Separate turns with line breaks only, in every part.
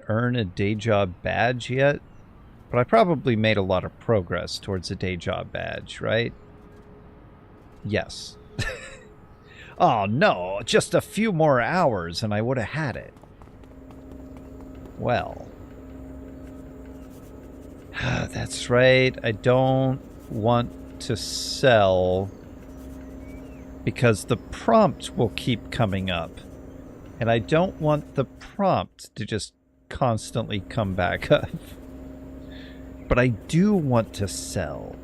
Earn a day job badge yet? But I probably made a lot of progress towards a day job badge, right? Yes. Oh no, just a few more hours and I would have had it. Well. That's right. I don't want to sell because the prompt will keep coming up. And I don't want the prompt to just constantly come back up. But I do want to sell.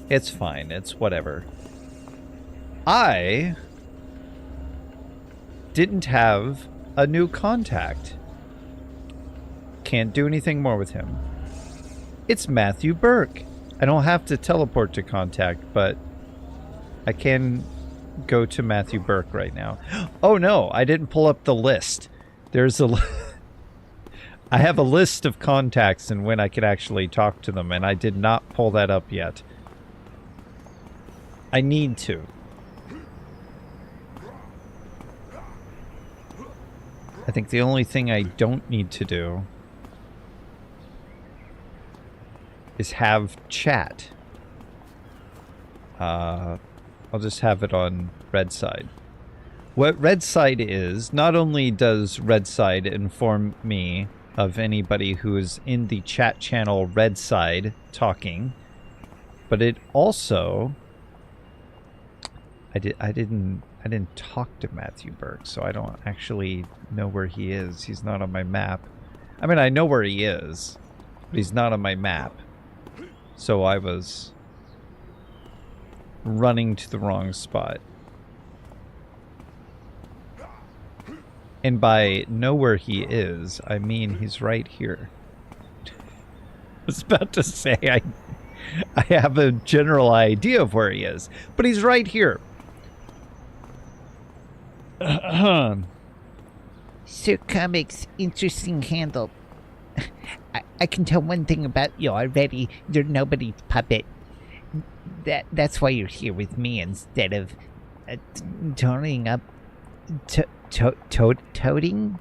It's fine. It's whatever. I didn't have a new contact. Can't do anything more with him. It's Matthew Burke. I don't have to teleport to contact, but I can go to Matthew Burke right now. Oh no, I didn't pull up the list. There's a... I have a list of contacts and when I could actually talk to them, and I did not pull that up yet. I need to. I think the only thing I don't need to do is have chat. I'll just have it on Redside. What Redside is, not only does Redside inform me of anybody who is in the chat channel Redside talking, but it also... I didn't talk to Matthew Burke, so I don't actually know where he is. He's not on my map. I mean, I know where he is, but he's not on my map. So I was running to the wrong spot. And by know where he is, I mean he's right here. I was about to say I have a general idea of where he is, but he's right here.
Sir Comics, interesting handle. I can tell one thing about you already. You're nobody's puppet. That's why you're here with me instead of toting up, toting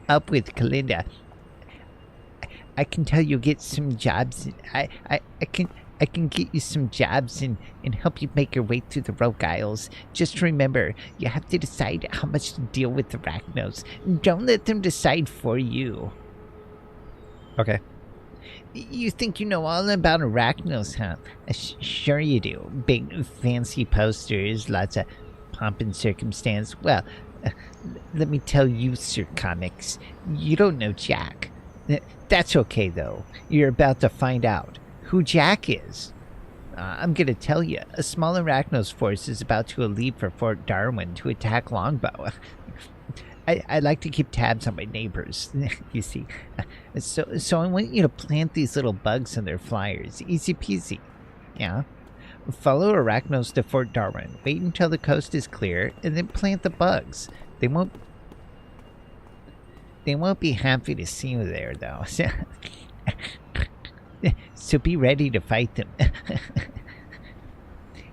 up with Kalinda. I can tell you get some jobs. I can get you some jobs and help you make your way through the Rogue Isles. Just remember, you have to decide how much to deal with the Arachnos. Don't let them decide for you.
Okay.
You think you know all about Arachnos, huh? Sure you do. Big, fancy posters, lots of pomp and circumstance. Well, let me tell you, Sir Comics, you don't know Jack. That's okay, though. You're about to find out who Jack is. I'm gonna tell you, a small Arachnos force is about to leave for Fort Darwin to attack Longbow. I like to keep tabs on my neighbors, you see. So I want you to plant these little bugs in their flyers. Easy peasy. Yeah? Follow Arachnos to Fort Darwin. Wait until the coast is clear, and then plant the bugs. They won't be happy to see you there, though. So be ready to fight them.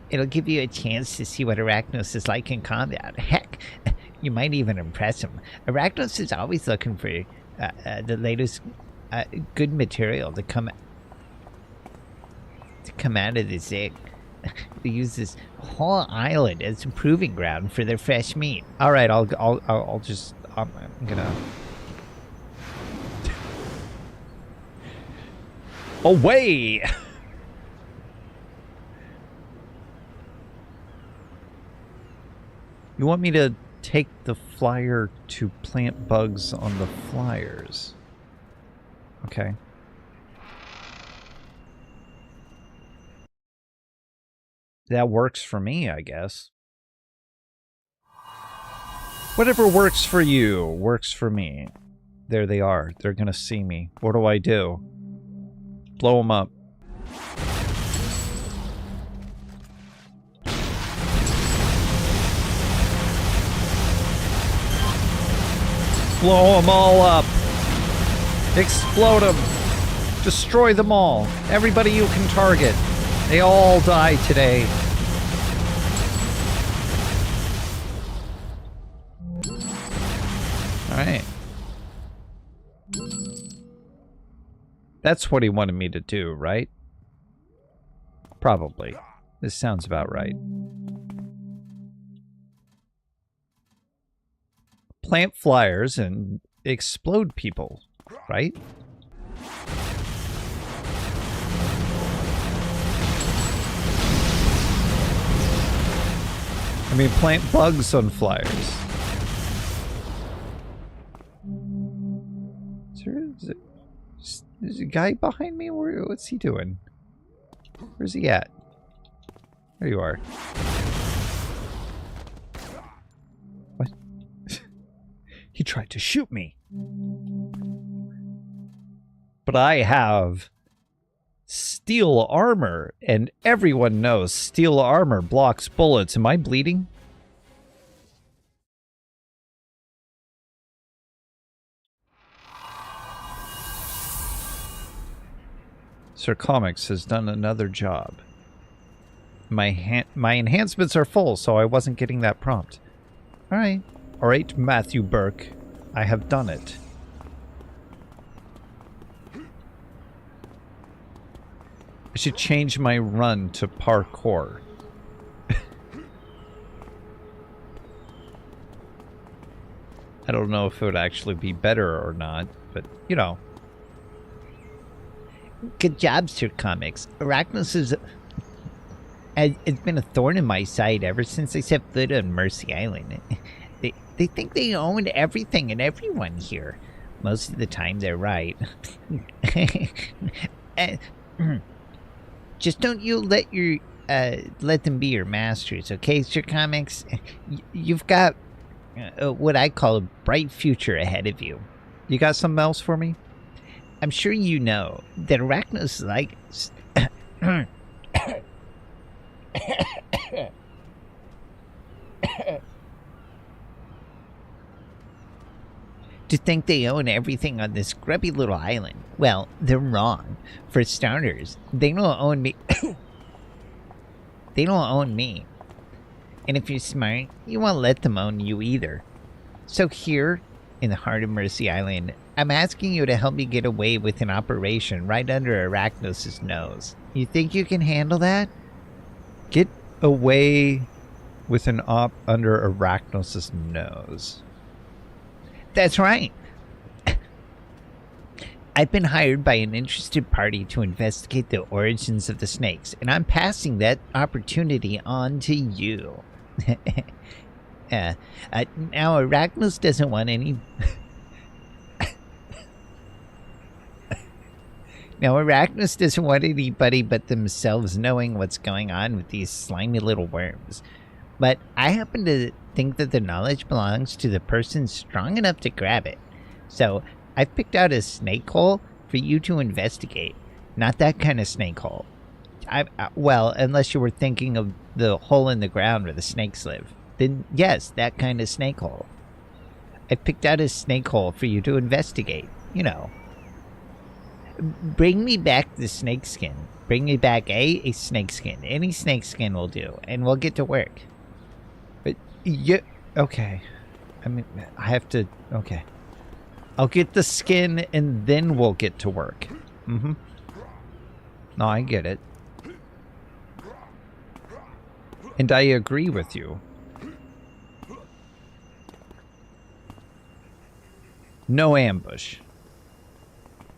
It'll give you a chance to see what Arachnos is like in combat. Heck, you might even impress him. Arachnos is always looking for the latest good material to come out of the Zig. They use this whole island as a proving ground for their fresh meat.
All right, I'm gonna. Away! You want me to take the flyer to plant bugs on the flyers? Okay. That works for me, I guess. Whatever works for you works for me. There they are. They're gonna see me. What do I do? Blow them up. Blow them all up. Explode them. Destroy them all. Everybody you can target. They all die today. Alright. That's what he wanted me to do, right? Probably. This sounds about right. Plant flyers and explode people, right? I mean, plant bugs on flyers. There's a guy behind me? What's he doing? Where's he at? There you are. What? He tried to shoot me. But I have steel armor, and everyone knows steel armor blocks bullets. Am I bleeding? Sir Comics has done another job. My enhancements are full, so I wasn't getting that prompt. Alright. Alright, Matthew Burke. I have done it. I should change my run to parkour. I don't know if it would actually be better or not, but, you know.
Good job, Sir Comics. Arachnos it's been a thorn in my side ever since I set foot on Mercy Island. They think they own everything and everyone here. Most of the time, they're right. Just don't you let them be your masters, okay, Sir Comics? You've got what I call a bright future ahead of you.
You got something else for me?
I'm sure you know that Arachnos like to think they own everything on this grubby little island. Well, they're wrong. For starters, they don't own me. They don't own me. And if you're smart, you won't let them own you either. So here, in the heart of Mercy Island, I'm asking you to help me get away with an operation right under Arachnos' nose. You think you can handle that?
Get away with an op under Arachnos' nose.
That's right. I've been hired by an interested party to investigate the origins of the snakes, and I'm passing that opportunity on to you. Now, Arachnos doesn't want any... Now, Arachnos doesn't want anybody but themselves knowing what's going on with these slimy little worms. But I happen to think that the knowledge belongs to the person strong enough to grab it. So, I've picked out a snake hole for you to investigate. Not that kind of snake hole. Well, unless you were thinking of the hole in the ground where the snakes live. Then, yes, that kind of snake hole. I picked out a snake hole for you to investigate. You know. Bring me back the snake skin. Bring me back a snake skin. Any snake skin will do, and we'll get to work.
But, yeah, okay. I mean, I have to, okay. I'll get the skin, and then we'll get to work. Mm-hmm. No, I get it. And I agree with you. No ambush.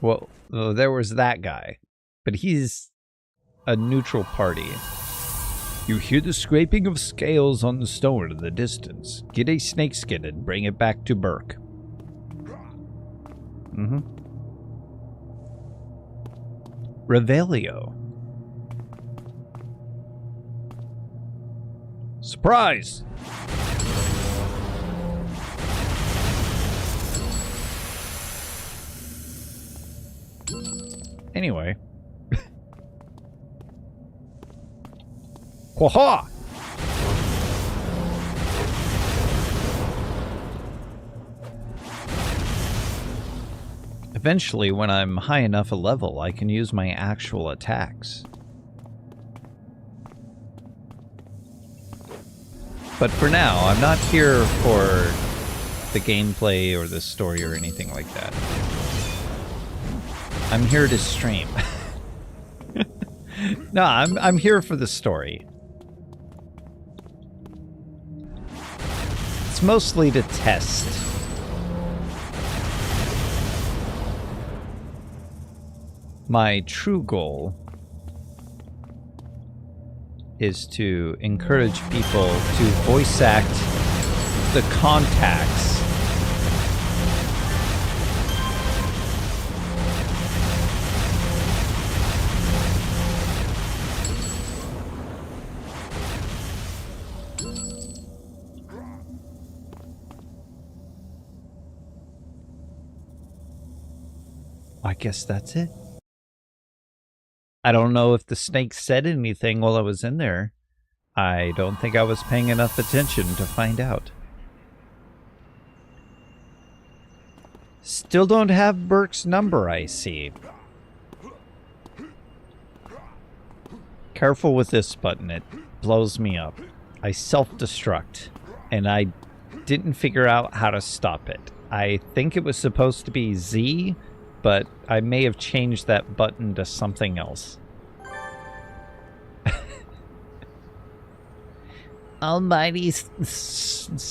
Well, there was that guy, but he's a neutral party. You hear the scraping of scales on the stone in the distance. Get a snakeskin and bring it back to Burke. Mm-hmm. Revelio. Surprise! Anyway. Quaha! Eventually, when I'm high enough a level, I can use my actual attacks. But for now, I'm not here for the gameplay or the story or anything like that. I'm here to stream. No, I'm here for the story. It's mostly to test. My true goal is to encourage people to voice act the contacts. I guess that's it. I don't know if the snake said anything while I was in there. I don't think I was paying enough attention to find out. Still don't have Burke's number, I see. Careful with this button, it blows me up. I self-destruct, and I didn't figure out how to stop it. I think it was supposed to be Z, but I may have changed that button to something else.
Almighty Sneetho?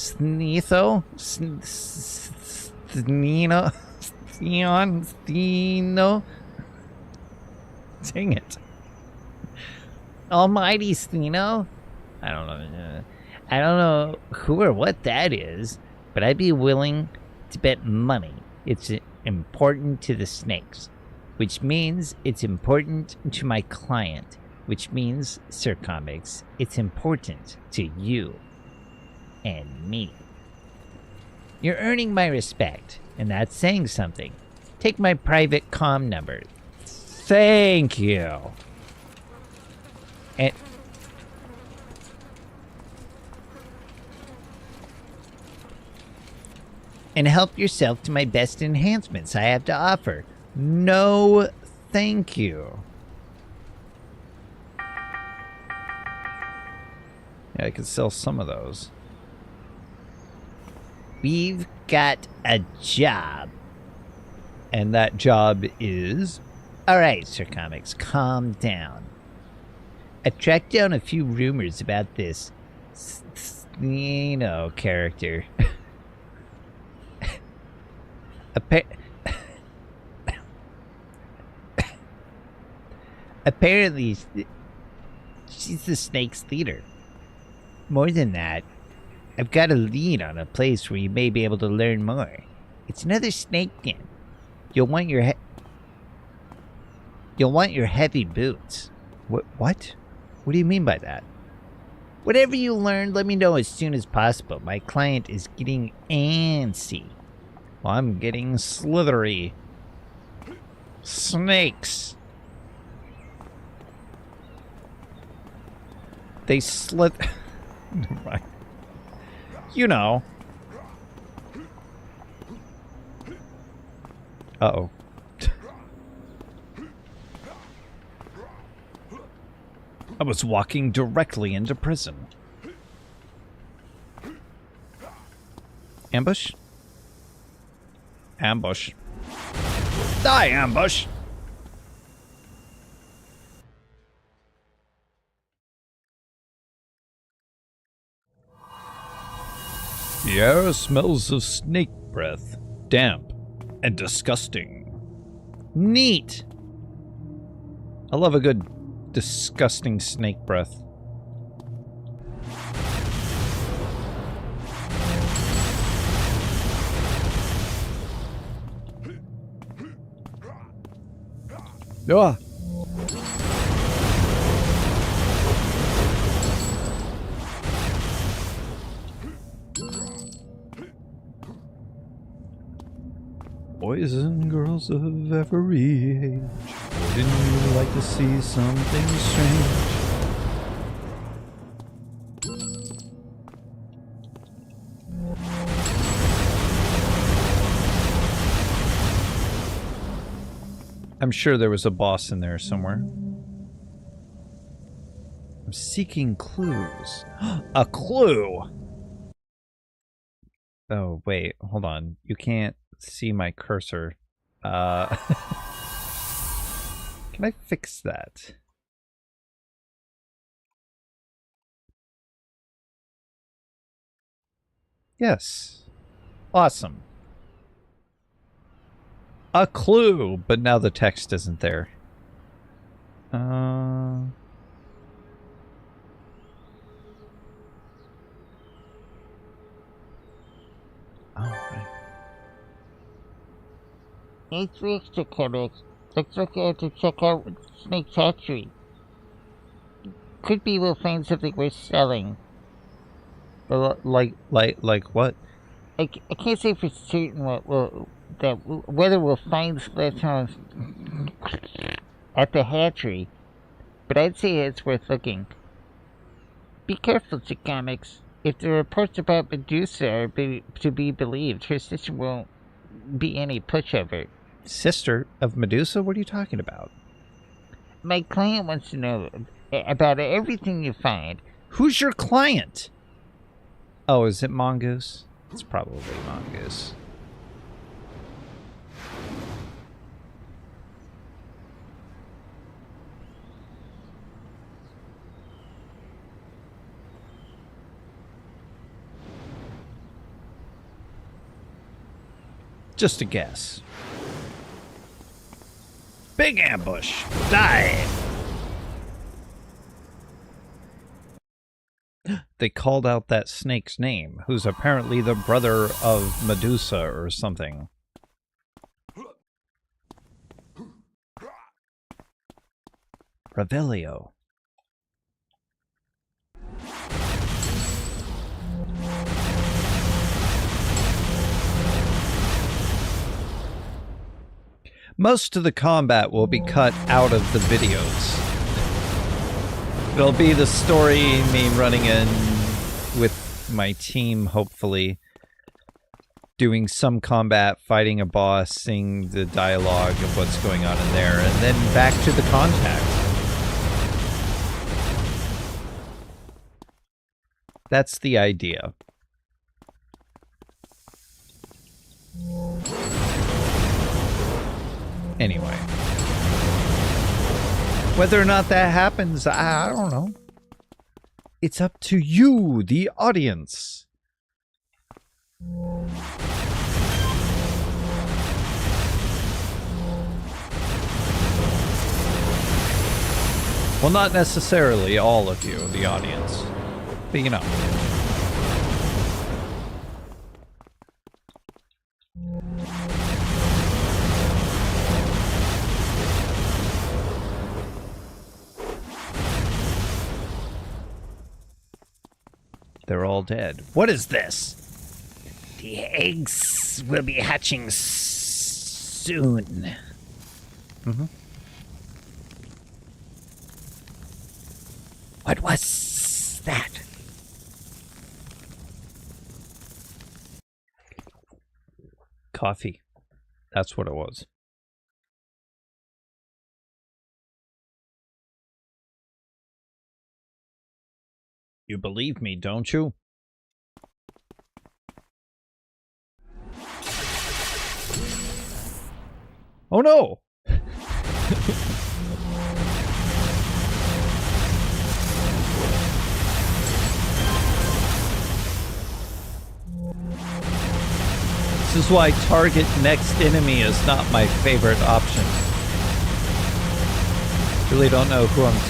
Snino? Stino?
Dang it.
Almighty Stino? I don't know. I don't know who or what that is, but I'd be willing to bet money it's important to the snakes, which means it's important to my client, which means, Sir Comics, it's important to you and me. You're earning my respect, and that's saying something. Take my private comm number.
Thank you.
And help yourself to my best enhancements I have to offer. No, thank you.
Yeah, I could sell some of those.
We've got a job.
And that job is?
Alright, Sir Comics, calm down. I tracked down a few rumors about this, character. Apparently, she's the snake's leader. More than that, I've got a lead on a place where you may be able to learn more. It's another snake den. You'll want your heavy boots.
What? What do you mean by that?
Whatever you learn, let me know as soon as possible. My client is getting antsy.
Well, I'm getting slithery. Snakes. They slith... Right. You know. Uh-oh. I was walking directly into prison. Ambush? Ambush. Die, ambush! The air smells of snake breath, damp and disgusting. Neat! I love a good disgusting snake breath. Ah. Boys and girls of every age, wouldn't you like to see something strange? I'm sure there was a boss in there somewhere. I'm seeking clues. A clue! Oh, wait. Hold on. You can't see my cursor. Can I fix that? Yes. Awesome. A clue, but now the text isn't there. Right.
Hey, Trickster Codex. Looks like I have to check out Snake Factory. Could be we'll find something worth selling.
Like what?
I can't say for certain whether we'll find Splatons at the hatchery, but I'd say it's worth looking. Be careful, Chick-Comics. If the reports about Medusa are to be believed, her sister won't be any pushover.
Sister of Medusa? What are you talking about?
My client wants to know about everything you find.
Who's your client? Oh, is it Mongoose? It's probably Mongoose. Just a guess. Big ambush. Die. They called out that snake's name, who's apparently the brother of Medusa or something. Revelio. Most of the combat will be cut out of the videos. It'll be the story, me running in with my team, hopefully, doing some combat, fighting a boss, seeing the dialogue of what's going on in there, and then back to the contact. That's the idea. Anyway. Whether or not that happens, I don't know. It's up to you, the audience. Well, not necessarily all of you, the audience. But you know. They're all dead. What is this?
The eggs will be hatching soon.
Mm-hmm.
What was that?
Coffee. That's what it was. You believe me, don't you? Oh no! This is why target next enemy is not my favorite option. Really don't know who I'm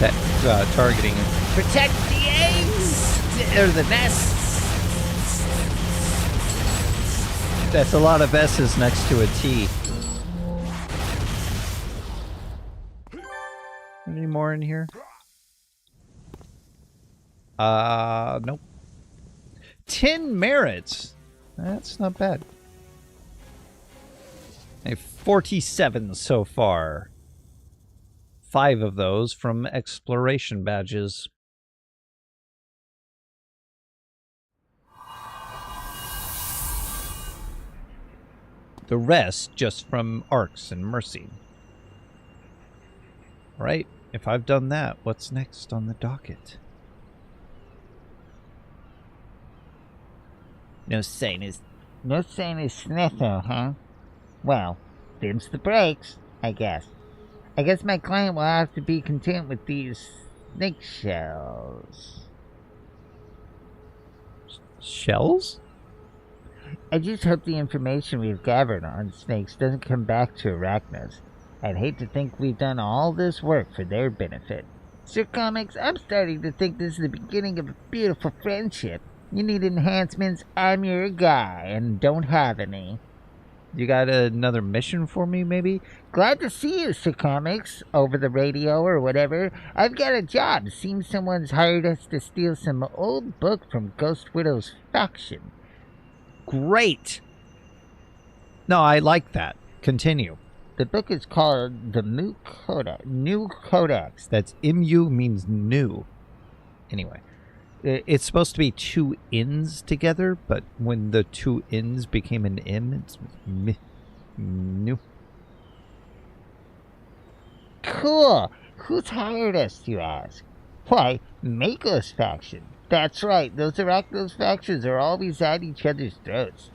targeting.
Protect the eggs! Or the nests!
That's a lot of S's next to a T. Any more in here? Nope. 10 merits. That's not bad. I have 47 so far. 5 of those from exploration badges. The rest just from Arcs and Mercy. Right. If I've done that, what's next on the docket?
No sign of Sniffer, huh? Well, them's the breaks, I guess. I guess my client will have to be content with these snake shells.
Shells?
I just hope the information we've gathered on snakes doesn't come back to Arachnos. I'd hate to think we've done all this work for their benefit. Sir Comics, I'm starting to think this is the beginning of a beautiful friendship. You need enhancements, I'm your guy, and don't have any.
You got another mission for me, maybe?
Glad to see you, Sir Comics, over the radio or whatever. I've got a job. Seems someone's hired us to steal some old book from Ghost Widow's faction.
Great! No, I like that. Continue.
The book is called The New Codex.
That's MU means new. Anyway. It's supposed to be two N's together, but when the two N's became an M, it's new.
Cool. Who's hired us, you ask? Why, Mako's faction. That's right, those Arachnos factions are always at each other's throats.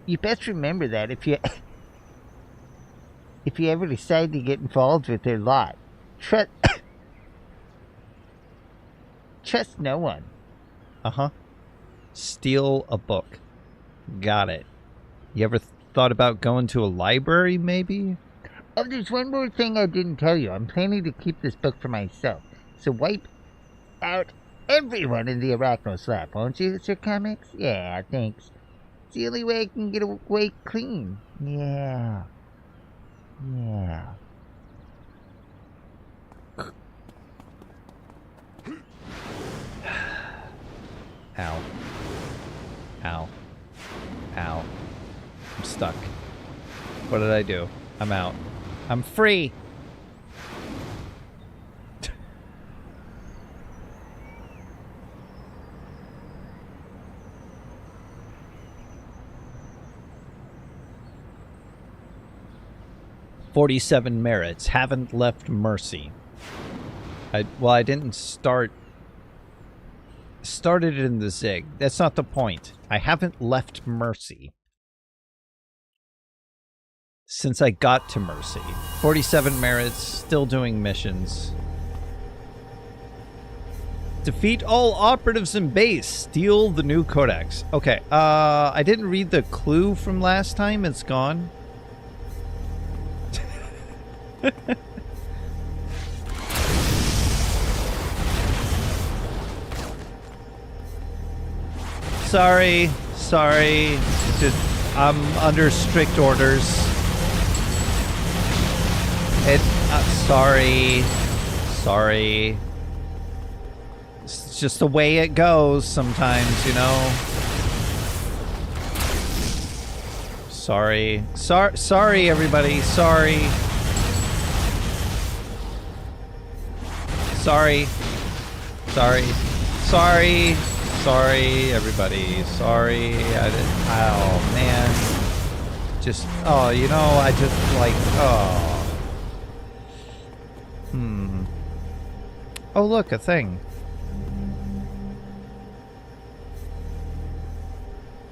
You best remember that if you ever decide to get involved with their lot. Trust no one.
Uh-huh. Steal a book. Got it. You ever thought about going to a library, maybe?
Oh, there's one more thing I didn't tell you. I'm planning to keep this book for myself. So wipe out everyone in the Arachnos lab, won't you, Sir Comics? Yeah, thanks. It's the only way I can get away clean. Yeah.
Ow. Ow. Ow. I'm stuck. What did I do? I'm out. I'm free! $47 merits. Haven't left Mercy. I didn't started in the Zig. That's not the point. I haven't left Mercy since I got to Mercy. 47 merits, still doing missions. Defeat all operatives in base. Steal the new codex. Okay, I didn't read the clue from last time. It's gone. Sorry. I'm under strict orders. Sorry. It's just the way it goes sometimes, you know. Sorry, everybody. Sorry, everybody. Sorry. I didn't. Oh man. Just. Oh, you know. I just like. Oh. Oh, look, a thing.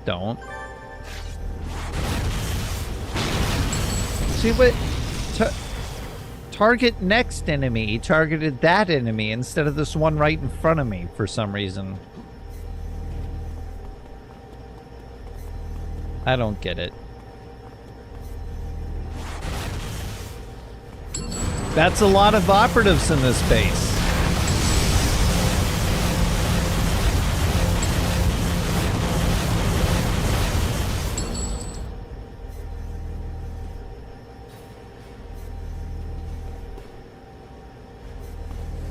Don't. See what? Target next enemy. He targeted that enemy instead of this one right in front of me for some reason. I don't get it. That's a lot of operatives in this base.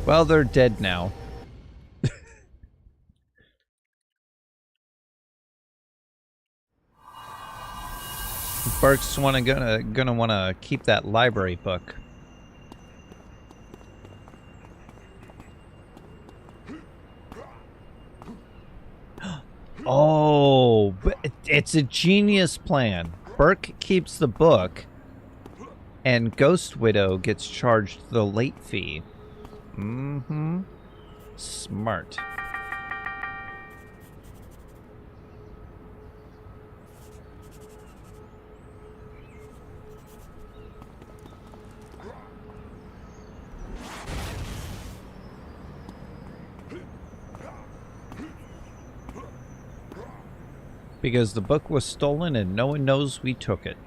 Well, they're dead now. Burke's gonna wanna keep that library book. Oh, but it's a genius plan. Burke keeps the book, And Ghost Widow gets charged the late fee. Mm-hmm. Smart. Because the book was stolen and no one knows we took it.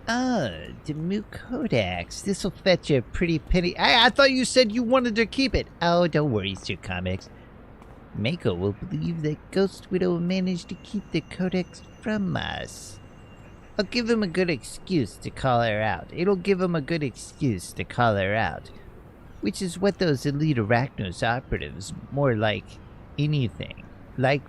Oh, the Mu Codex. This'll fetch a pretty penny. I thought you said you wanted to keep it. Oh, don't worry, Sir Comics. Mako will believe that Ghost Widow managed to keep the Codex from us. I'll give him a good excuse to call her out. It'll give him a good excuse to call her out. Which is what those elite Arachnos operatives, more like anything. Like...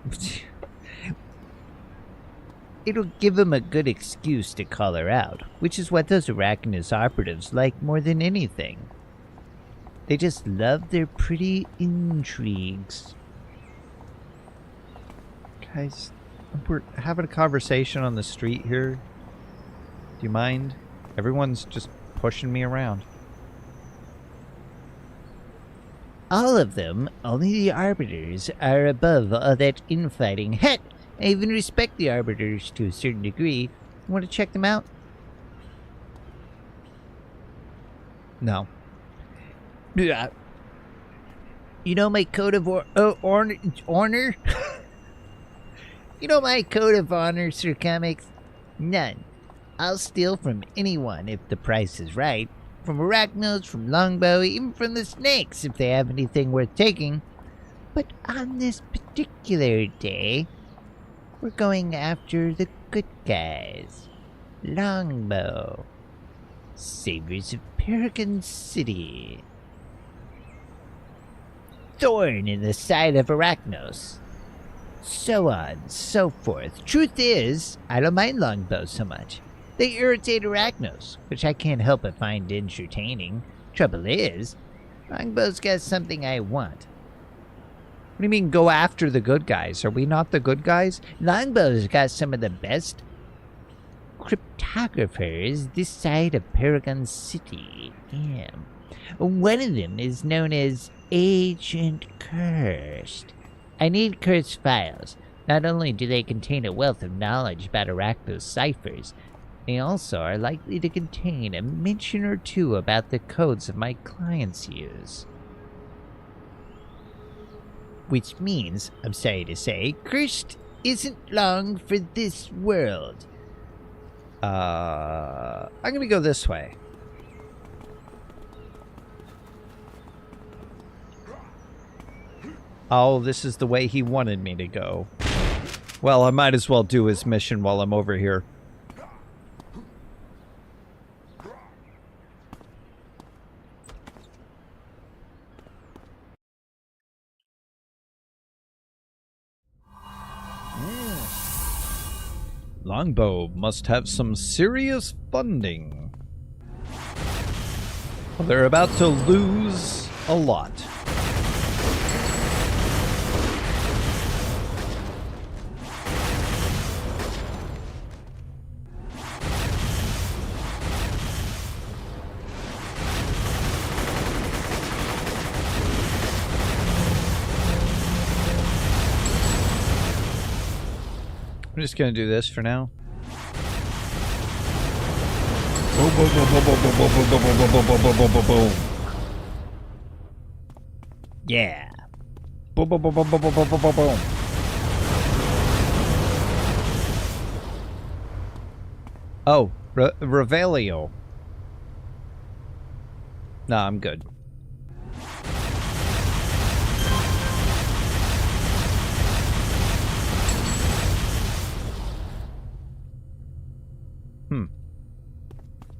It'll give him a good excuse to call her out, which is what those Arachnos operatives like more than anything. They just love their pretty intrigues.
Guys, we're having a conversation on the street here. Do you mind? Everyone's just pushing me around.
All of them, only the Arbiters, are above all that infighting. Heck! I even respect the Arbiters to a certain degree. Want to check them out?
No.
Yeah. You know my code of honor? You know my code of honor, Sir Comics? None. I'll steal from anyone if the price is right. From Arachnos, from Longbow, even from the Snakes if they have anything worth taking. But on this particular day... we're going after the good guys. Longbow. Saviors of Paragon City. Thorn in the side of Arachnos. So on, so forth. Truth is, I don't mind Longbow so much. They irritate Arachnos, which I can't help but find entertaining. Trouble is, Longbow's got something I want.
What do you mean go after the good guys? Are we not the good guys?
Longbow's got some of the best cryptographers this side of Paragon City. Yeah. One of them is known as Agent Cursed. I need Cursed files. Not only do they contain a wealth of knowledge about Arachno's ciphers, they also are likely to contain a mention or two about the codes my clients use. Which means, I'm sorry to say, Cursed isn't long for this world.
I'm gonna go this way. Oh, this is the way he wanted me to go. Well, I might as well do his mission while I'm over here. Longbow must have some serious funding. Well, they're about to lose a lot. I'm just gonna do this for now. Boom, boom, boom, boom, boom, boom, boom, boom, boom, boom, boom, boom, boom, boom. Yeah. Boom, boom, boom, boom, boom, boom, boom, boom, boom. Oh, Revelio. Nah, I'm good.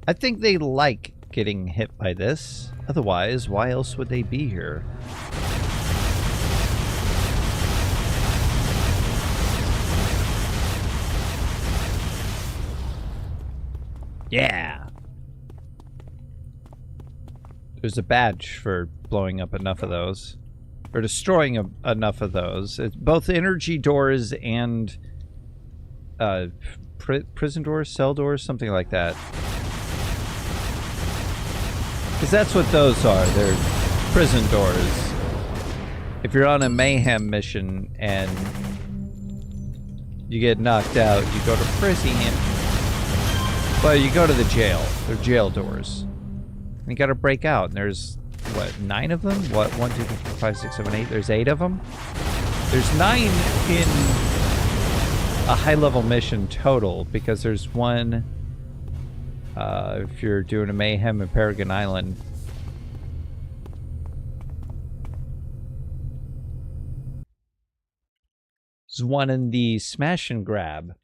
I think they like getting hit by this. Otherwise, why else would they be here? Yeah! There's a badge for blowing up enough of those. Or destroying enough of those. It's both energy doors and prison doors, cell doors, something like that. Because that's what those are. They're prison doors. If you're on a mayhem mission and you get knocked out, you go to prison. Well, you go to the jail. They're jail doors. And you gotta break out. And there's, what, 9 of them? What, 1, 2, 3, 4, 5, 6, 7, 8? There's 8 of them? There's 9 in a high-level mission total, because there's one, if you're doing a mayhem in Paragon Island. There's one in the Smash and Grab.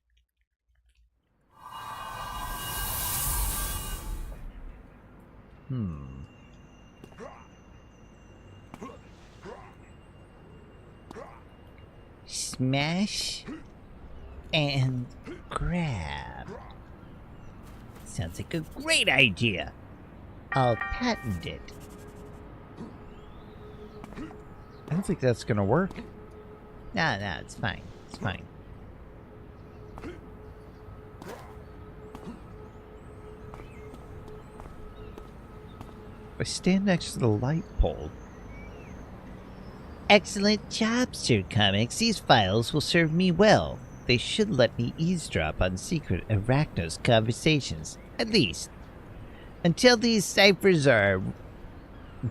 Smash and grab. Sounds like a great idea. I'll patent it.
I don't think that's gonna work.
No, it's fine. It's fine.
I stand next to the light pole.
Excellent job, Sir Comics. These files will serve me well. They should let me eavesdrop on secret Arachnos conversations, at least. Until these ciphers are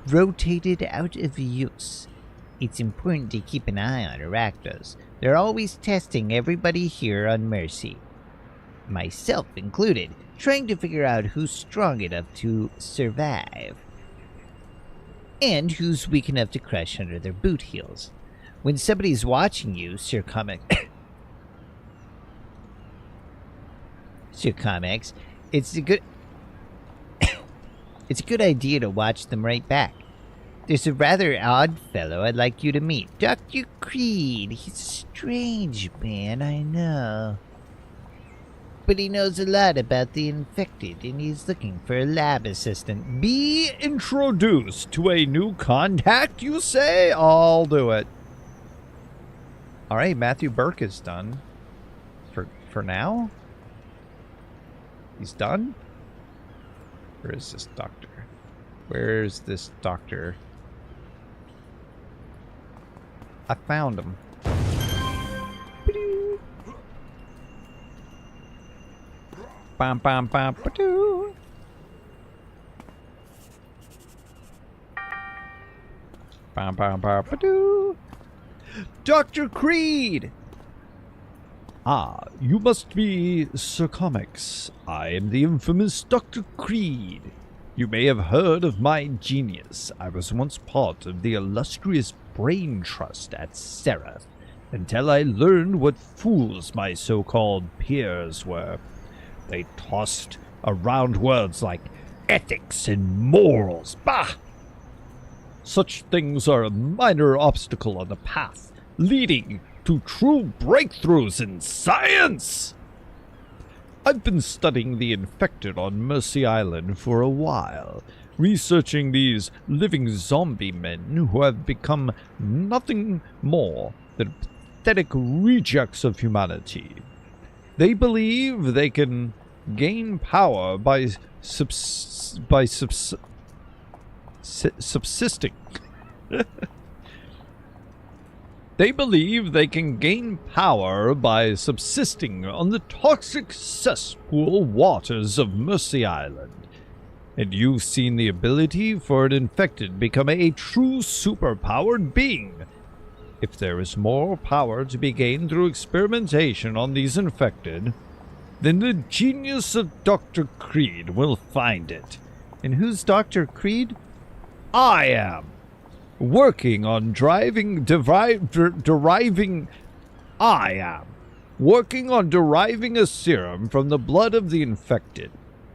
rotated out of use. It's important to keep an eye on Arachnos. They're always testing everybody here on Mercy, myself included, trying to figure out who's strong enough to survive. And who's weak enough to crush under their boot heels. When somebody's watching you, Sir Comics, it's a good idea to watch them right back. There's a rather odd fellow I'd like you to meet, Dr. Creed. He's a strange man, I know. But he knows a lot about the infected, and he's looking for a lab assistant.
Be introduced to a new contact, you say? I'll do it. Alright, Matthew Burke is done. For now? He's done? Where is this doctor? Where's this doctor? I found him. Bam, bam, bam, ba-doo. Bam, bam, bam, ba-doo. Dr. Creed! Ah, you must be Sir Comics. I am the infamous Dr. Creed. You may have heard of my genius. I was once part of the illustrious Brain Trust at Seraph, until I learned what fools my so-called peers were. They tossed around words like ethics and morals. Bah! Such things are a minor obstacle on the path, leading to true breakthroughs in science! I've been studying the infected on Mercy Island for a while, researching these living zombie men who have become nothing more than pathetic rejects of humanity. They believe they can gain power by subsisting. They believe they can gain power by subsisting on the toxic cesspool waters of Mercy Island. And you've seen the ability for an infected become a true superpowered being. If there is more power to be gained through experimentation on these infected, then the genius of Dr. Creed will find it.
And who's Dr. Creed?
I am working on deriving a serum from the blood of the infected.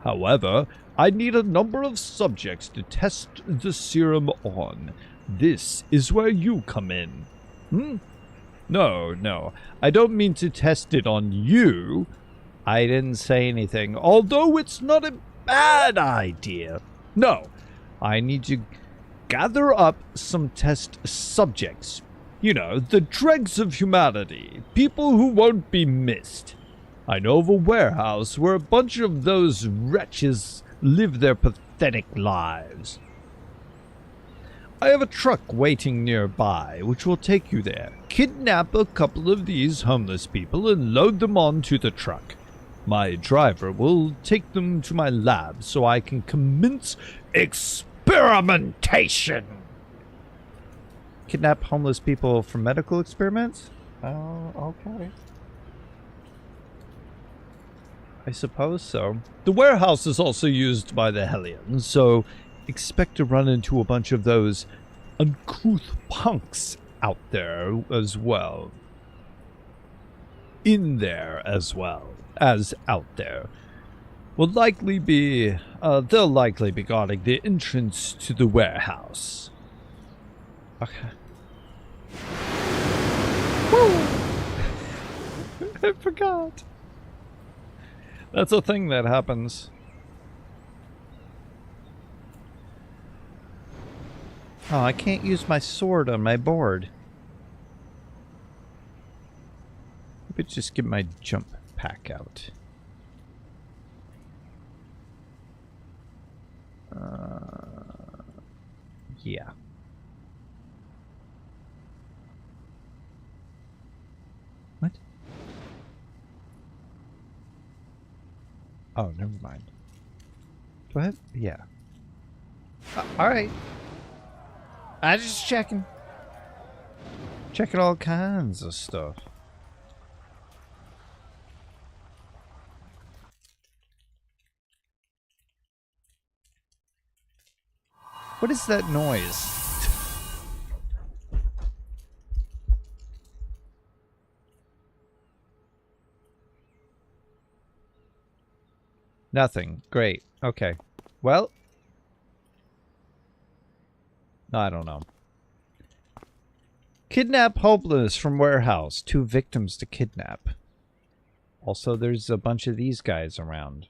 However, I need a number of subjects to test the serum on. This is where you come in. No, I don't mean to test it on you. I didn't say anything, although it's not a bad idea. No, I need to gather up some test subjects. You know, the dregs of humanity, people who won't be missed. I know of a warehouse where a bunch of those wretches live their pathetic lives. I have a truck waiting nearby, which will take you there. Kidnap a couple of these homeless people and load them onto the truck. My driver will take them to my lab so I can commence experimentation. Kidnap homeless people for medical experiments? Oh, okay. I suppose so. The warehouse is also used by the Hellions, so expect to run into a bunch of those uncouth punks out there as well. In there as well as out there. Will likely be, they'll likely be guarding the entrance to the warehouse. Okay. Woo! I forgot. That's a thing that happens. Oh, I can't use my sword on my board. Maybe just get my jump pack out. Yeah. What? Oh, never mind. Do I have? Yeah. Alright. I just checking. Checking all kinds of stuff. What is that noise? Nothing. Great. Okay. Well. I don't know. Kidnap homeless from warehouse. 2 victims to kidnap. Also, there's a bunch of these guys around.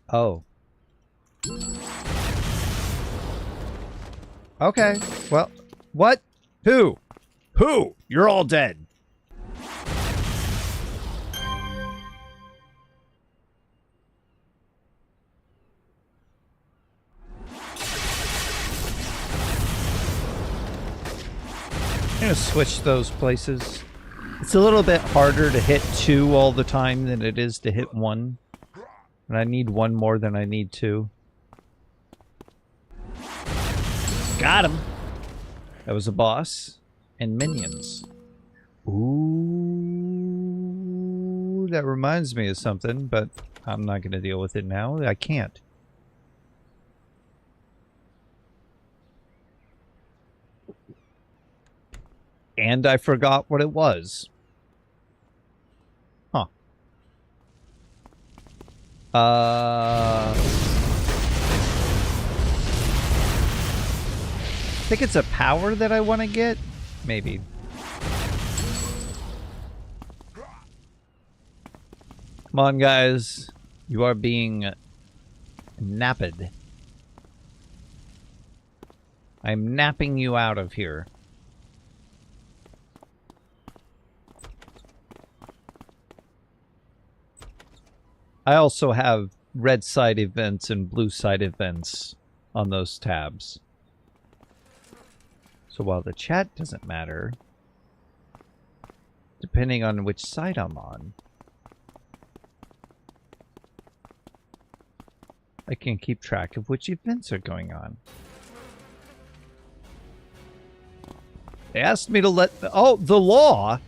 Oh. Okay. Well, what? Who? Who? You're all dead. I'm gonna switch those places. It's a little bit harder to hit 2 all the time than it is to hit 1. And I need 1 more than I need 2. Got him! That was a boss. And minions. Ooh, that reminds me of something, but I'm not gonna deal with it now. I can't. And I forgot what it was. Huh. I think it's a power that I want to get? Maybe. Come on, guys. You are being napped. I'm napping you out of here. I also have red side events and blue side events on those tabs. So while the chat doesn't matter, depending on which side I'm on, I can keep track of which events are going on. They asked me to let... Oh, the law!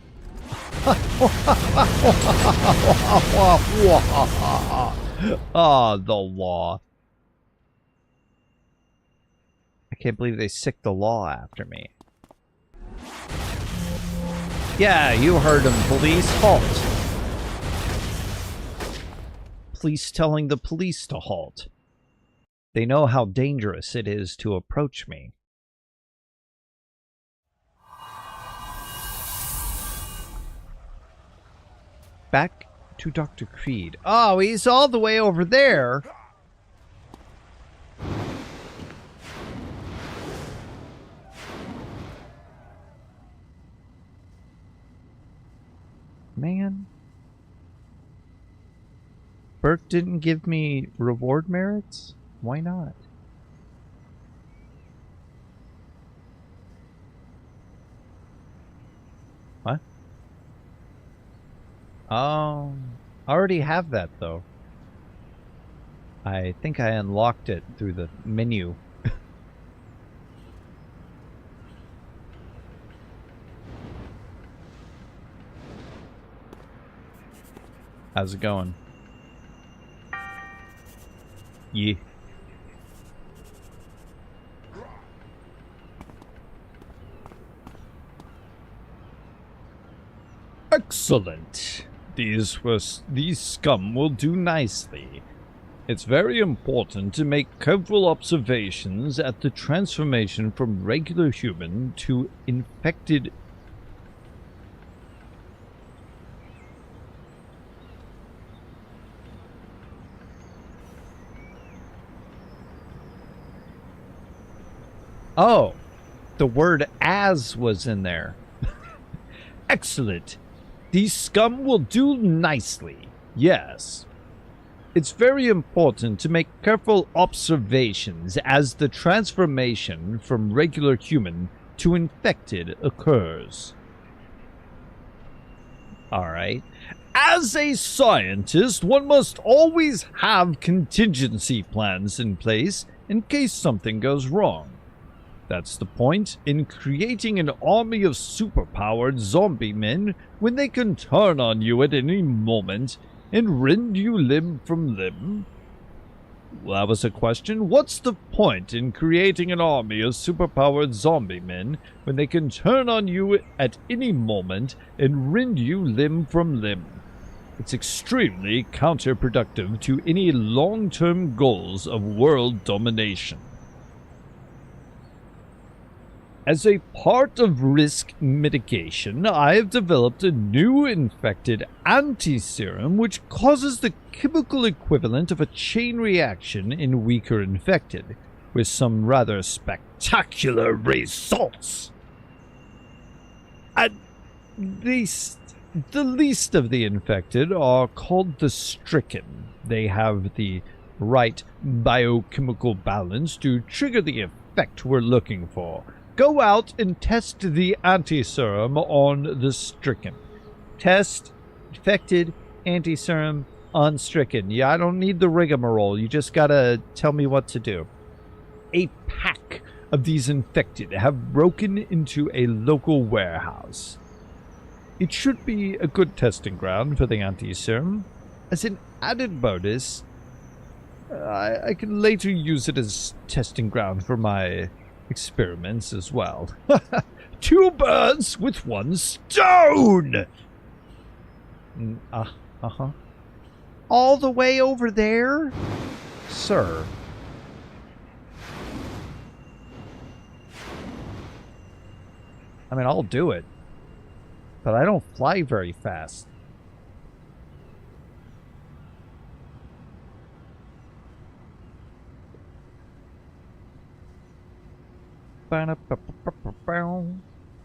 Oh, the law. I can't believe they sicked the law after me. Yeah, you heard him, police. Halt. Police telling the police to halt. They know how dangerous it is to approach me. Back to Dr. Creed. Oh, he's all the way over there. man. Burke didn't give me reward merits? Why not? What? Oh, I already have that though. I think I unlocked it through the menu. How's it going? Yeah. Excellent. These scum will do nicely. It's very important to make careful observations at the transformation from regular human to infected. Oh, the word as was in there. Excellent. These scum will do nicely. Yes. It's very important to make careful observations as the transformation from regular human to infected occurs. Alright. As a scientist, one must always have contingency plans in place in case something goes wrong. That's the point in creating an army of superpowered zombie men when they can turn on you at any moment and rend you limb from limb. Well, that was a question. What's the point in creating an army of superpowered zombie men when they can turn on you at any moment and rend you limb from limb? It's extremely counterproductive to any long-term goals of world domination. As a part of risk mitigation, I have developed a new infected anti-serum which causes the chemical equivalent of a chain reaction in weaker infected, with some rather spectacular results. At least, the least of the infected are called the stricken. They have the right biochemical balance to trigger the effect we're looking for. Go out and test the anti-serum on the stricken. Test infected, anti-serum on stricken. Yeah, I don't need the rigmarole. You just gotta tell me what to do. A pack of these infected have broken into a local warehouse. It should be a good testing ground for the anti-serum. As an added bonus, I can later use it as testing ground for my experiments as well. Two birds with one stone! Uh-huh. All the way over there? Sir. I mean, I'll do it. But I don't fly very fast.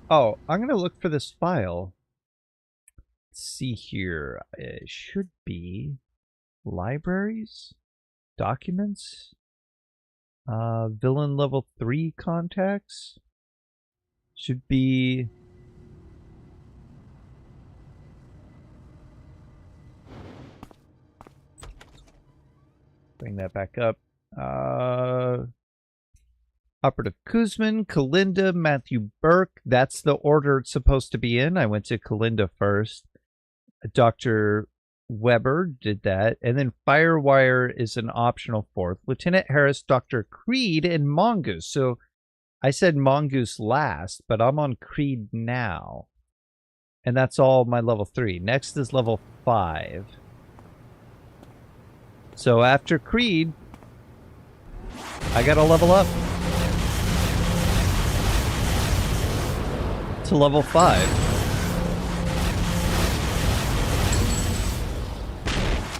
Oh, I'm going to look for this file. Let's see here. It should be libraries, documents, villain level 3 contacts. Should be... Bring that back up. Operative Kuzman, Kalinda, Matthew Burke. That's the order it's supposed to be in. I went to Kalinda first. Dr. Weber did that. And then Firewire is an optional fourth. Lieutenant Harris, Dr. Creed, and Mongoose. So I said Mongoose last, but I'm on Creed now. And that's all my level 3. Next is level 5. So after Creed, I gotta level up to level 5.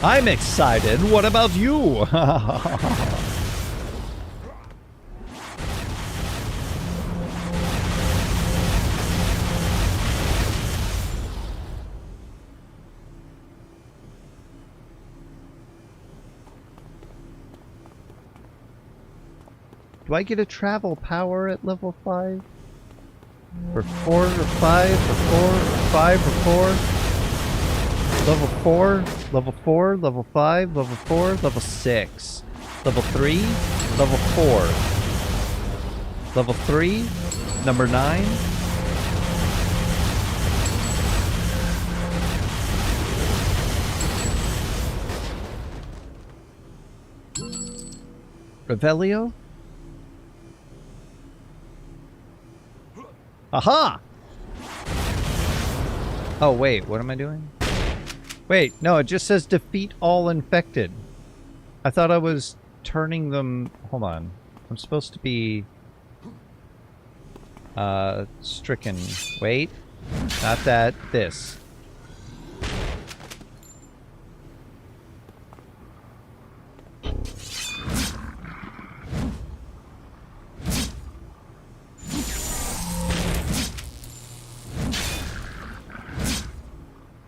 I'm excited. What about you? I get a travel power at level 5? Or 4 or 5 or 4 or 5 or 4? Level 4, level 4, level 5, level 4, level 6. Level 3, level 4. Level 3, number 9. Revelio? Aha! Oh, wait, what am I doing? Wait, no, it just says defeat all infected. I thought I was turning them... Hold on. I'm supposed to be... stricken. Wait. Not that. This.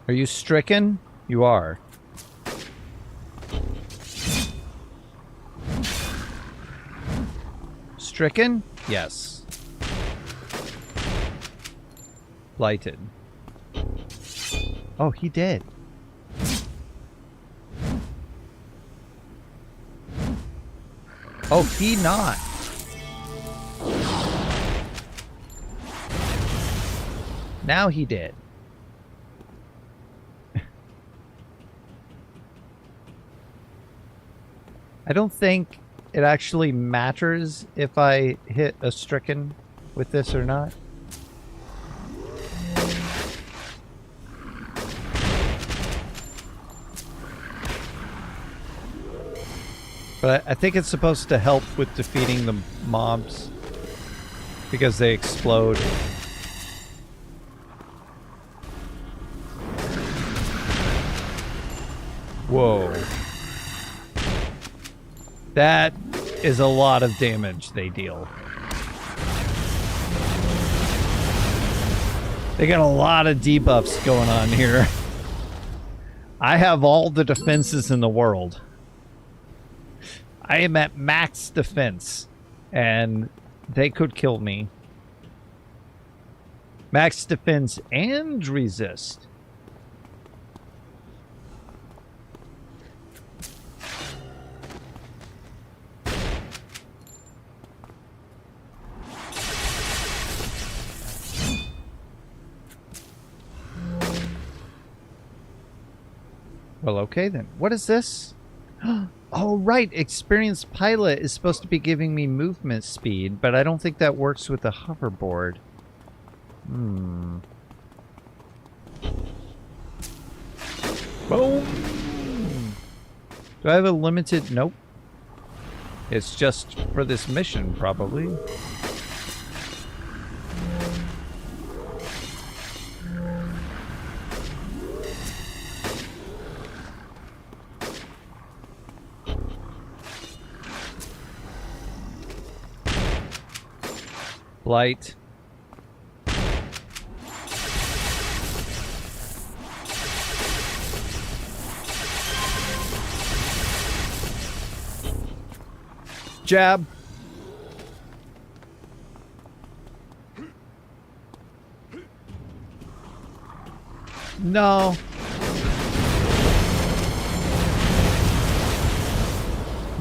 Are you stricken? You are. Stricken? Yes. Blighted. Oh, he did. Oh, he not. Now he did. I don't think it actually matters if I hit a stricken with this or not. But I think it's supposed to help with defeating the mobs because they explode. Whoa. That is a lot of damage they deal. They got a lot of debuffs going on here. I have all the defenses in the world. I am at max defense, and they could kill me. Max defense and resist. Well, okay then. What is this? Oh, right. Experienced pilot is supposed to be giving me movement speed, but I don't think that works with the hoverboard. Hmm. Boom! Do I have a limited... Nope. It's just for this mission, probably. Light. Jab. No.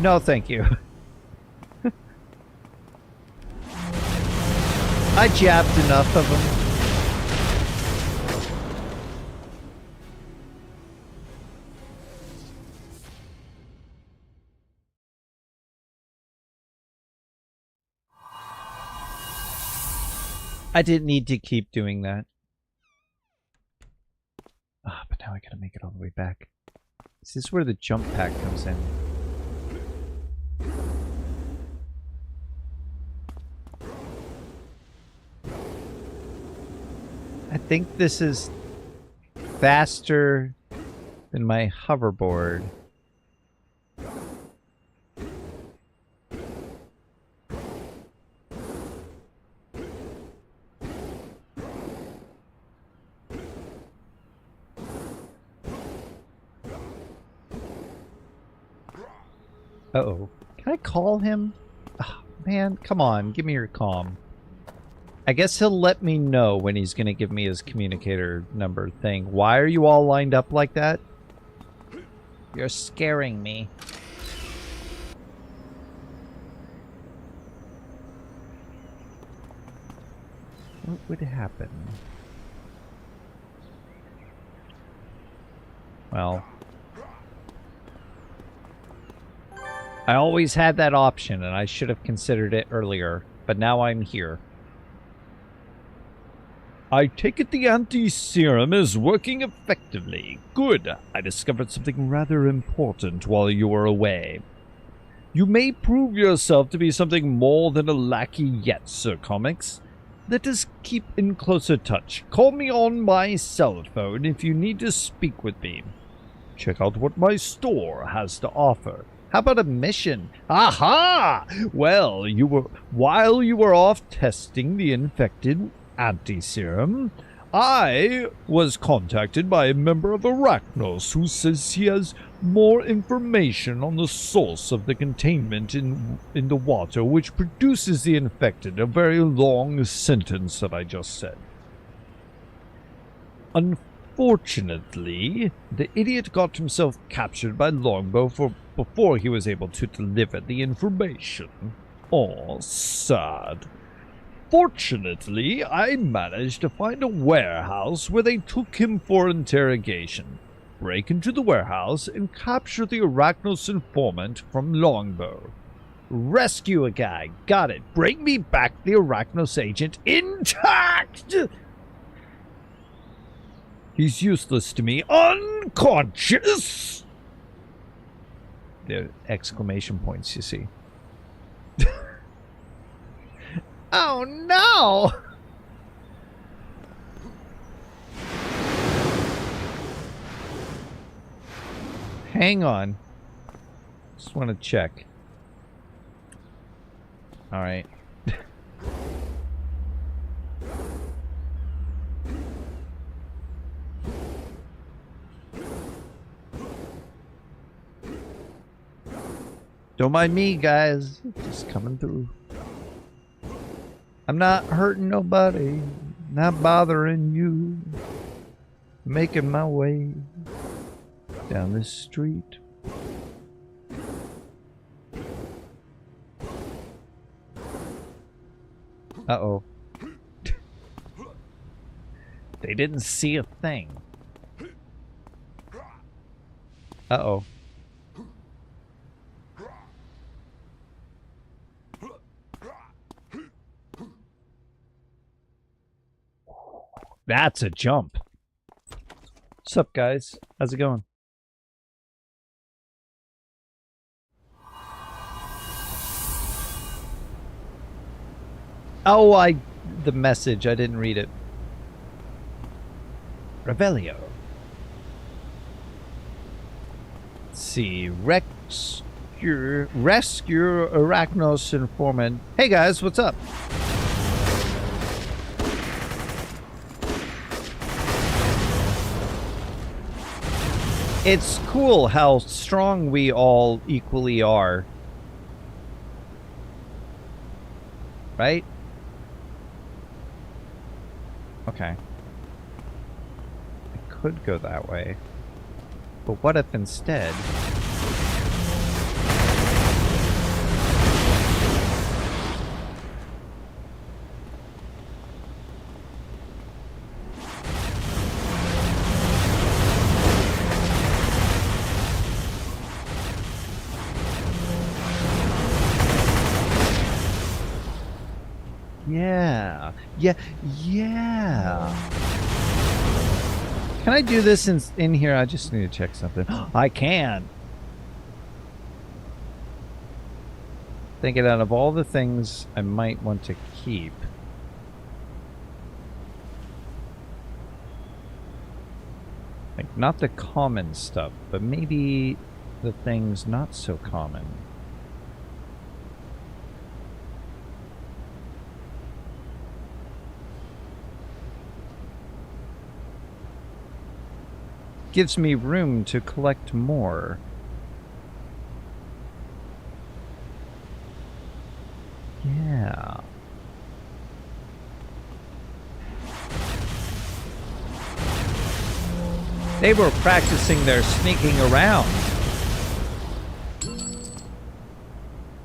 No, thank you. I jabbed enough of them. I didn't need to keep doing that. Ah, but now I gotta make it all the way back. Is this where the jump pack comes in? I think this is faster than my hoverboard. Uh-oh. Can I call him? Oh, Man, come on, give me your comm. I guess he'll let me know when he's going to give me his communicator number thing. Why are you all lined up like that?
You're scaring me.
What would happen? Well, I always had that option, and I should have considered it earlier, but now I'm here. I take it the anti-serum is working effectively. Good. I discovered something rather important while you were away. You may prove yourself to be something more than a lackey yet, Sir Comics. Let us keep in closer touch. Call me on my cell phone if you need to speak with me. Check out what my store has to offer. How about a mission? Aha! Well, while you were off testing the infected anti-serum, I was contacted by a member of Arachnos who says he has more information on the source of the containment in the water which produces the infected. A very long sentence that I just said. Unfortunately, the idiot got himself captured by Longbow before he was able to deliver the information. Oh, sad. Fortunately, I managed to find a warehouse where they took him for interrogation. Break into the warehouse and capture the Arachnos informant from Longbow. Rescue a guy. Got it. Bring me back the Arachnos agent intact! He's useless to me. Unconscious! The exclamation points, you see.
Oh no!
Hang on. Just want to check. Alright. Don't mind me, guys. Just coming through. I'm not hurting nobody. Not bothering you. Making my way down this street. Uh-oh. They didn't see a thing. Uh-oh. That's a jump. What's up, guys? How's it going? Oh, the message, I didn't read it. Revelio. Let's see. Rescue Arachnos informant. Hey guys, what's up? It's cool how strong we all equally are. Right? Okay. I could go that way. But what if instead... Yeah. Can I do this in here? I just need to check something. I can. Thinking out of all the things I might want to keep. Like, not the common stuff, but maybe the things not so common. Gives me room to collect more. They were practicing their sneaking around.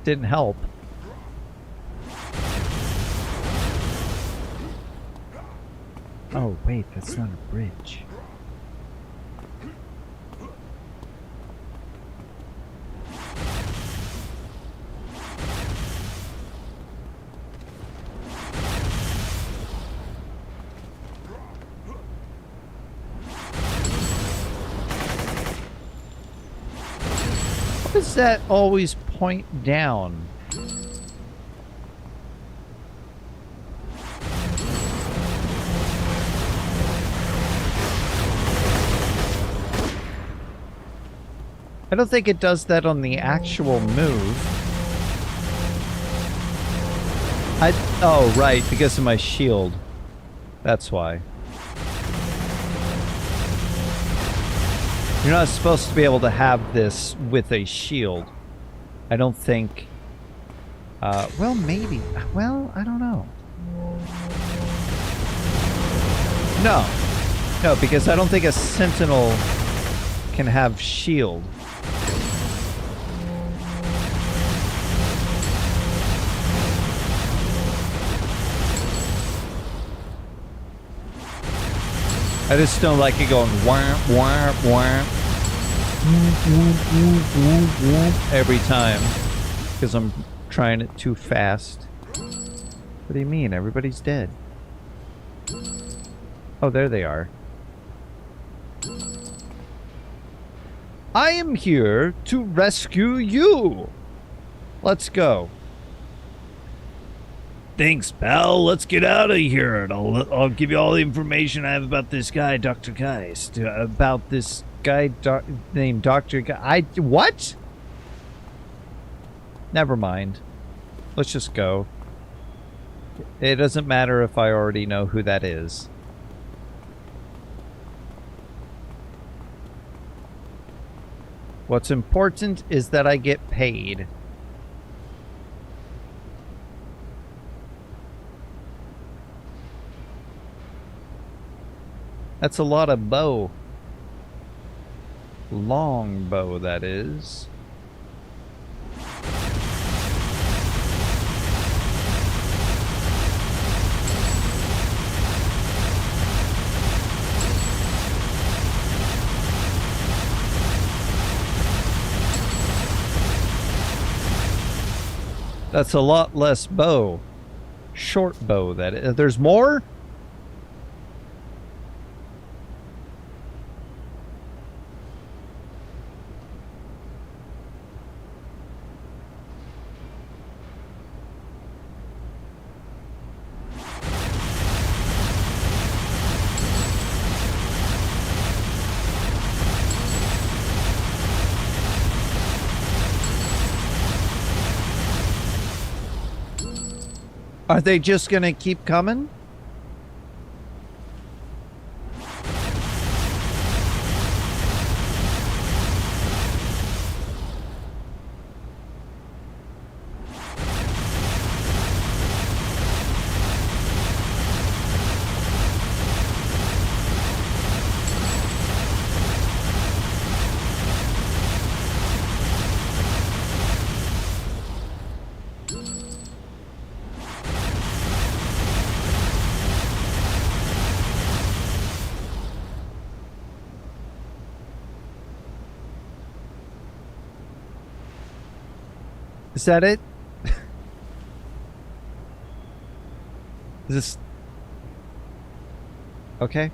Didn't help. Oh, wait, that's not a bridge. Why does that always point down? I don't think it does that on the actual move. Oh, right, because of my shield. That's why. You're not supposed to be able to have this with a shield. I don't think... well, maybe. Well, I don't know. No. No, because I don't think a sentinel can have shield. I just don't like it going wham, wham, wham, every time because I'm trying it too fast. What do you mean? Everybody's dead. Oh, there they are. I am here to rescue you. Let's go. Thanks, pal. Let's get out of here, and I'll give you all the information I have about this guy, Dr. Geist. About this guy named Dr. Geist. What? Never mind. Let's just go. It doesn't matter if I already know who that is. What's important is that I get paid. That's a lot of bow. Long bow, that is. That's a lot less bow. Short bow, that is. There's more? Are they just gonna keep coming? Is that it? Is this... Okay.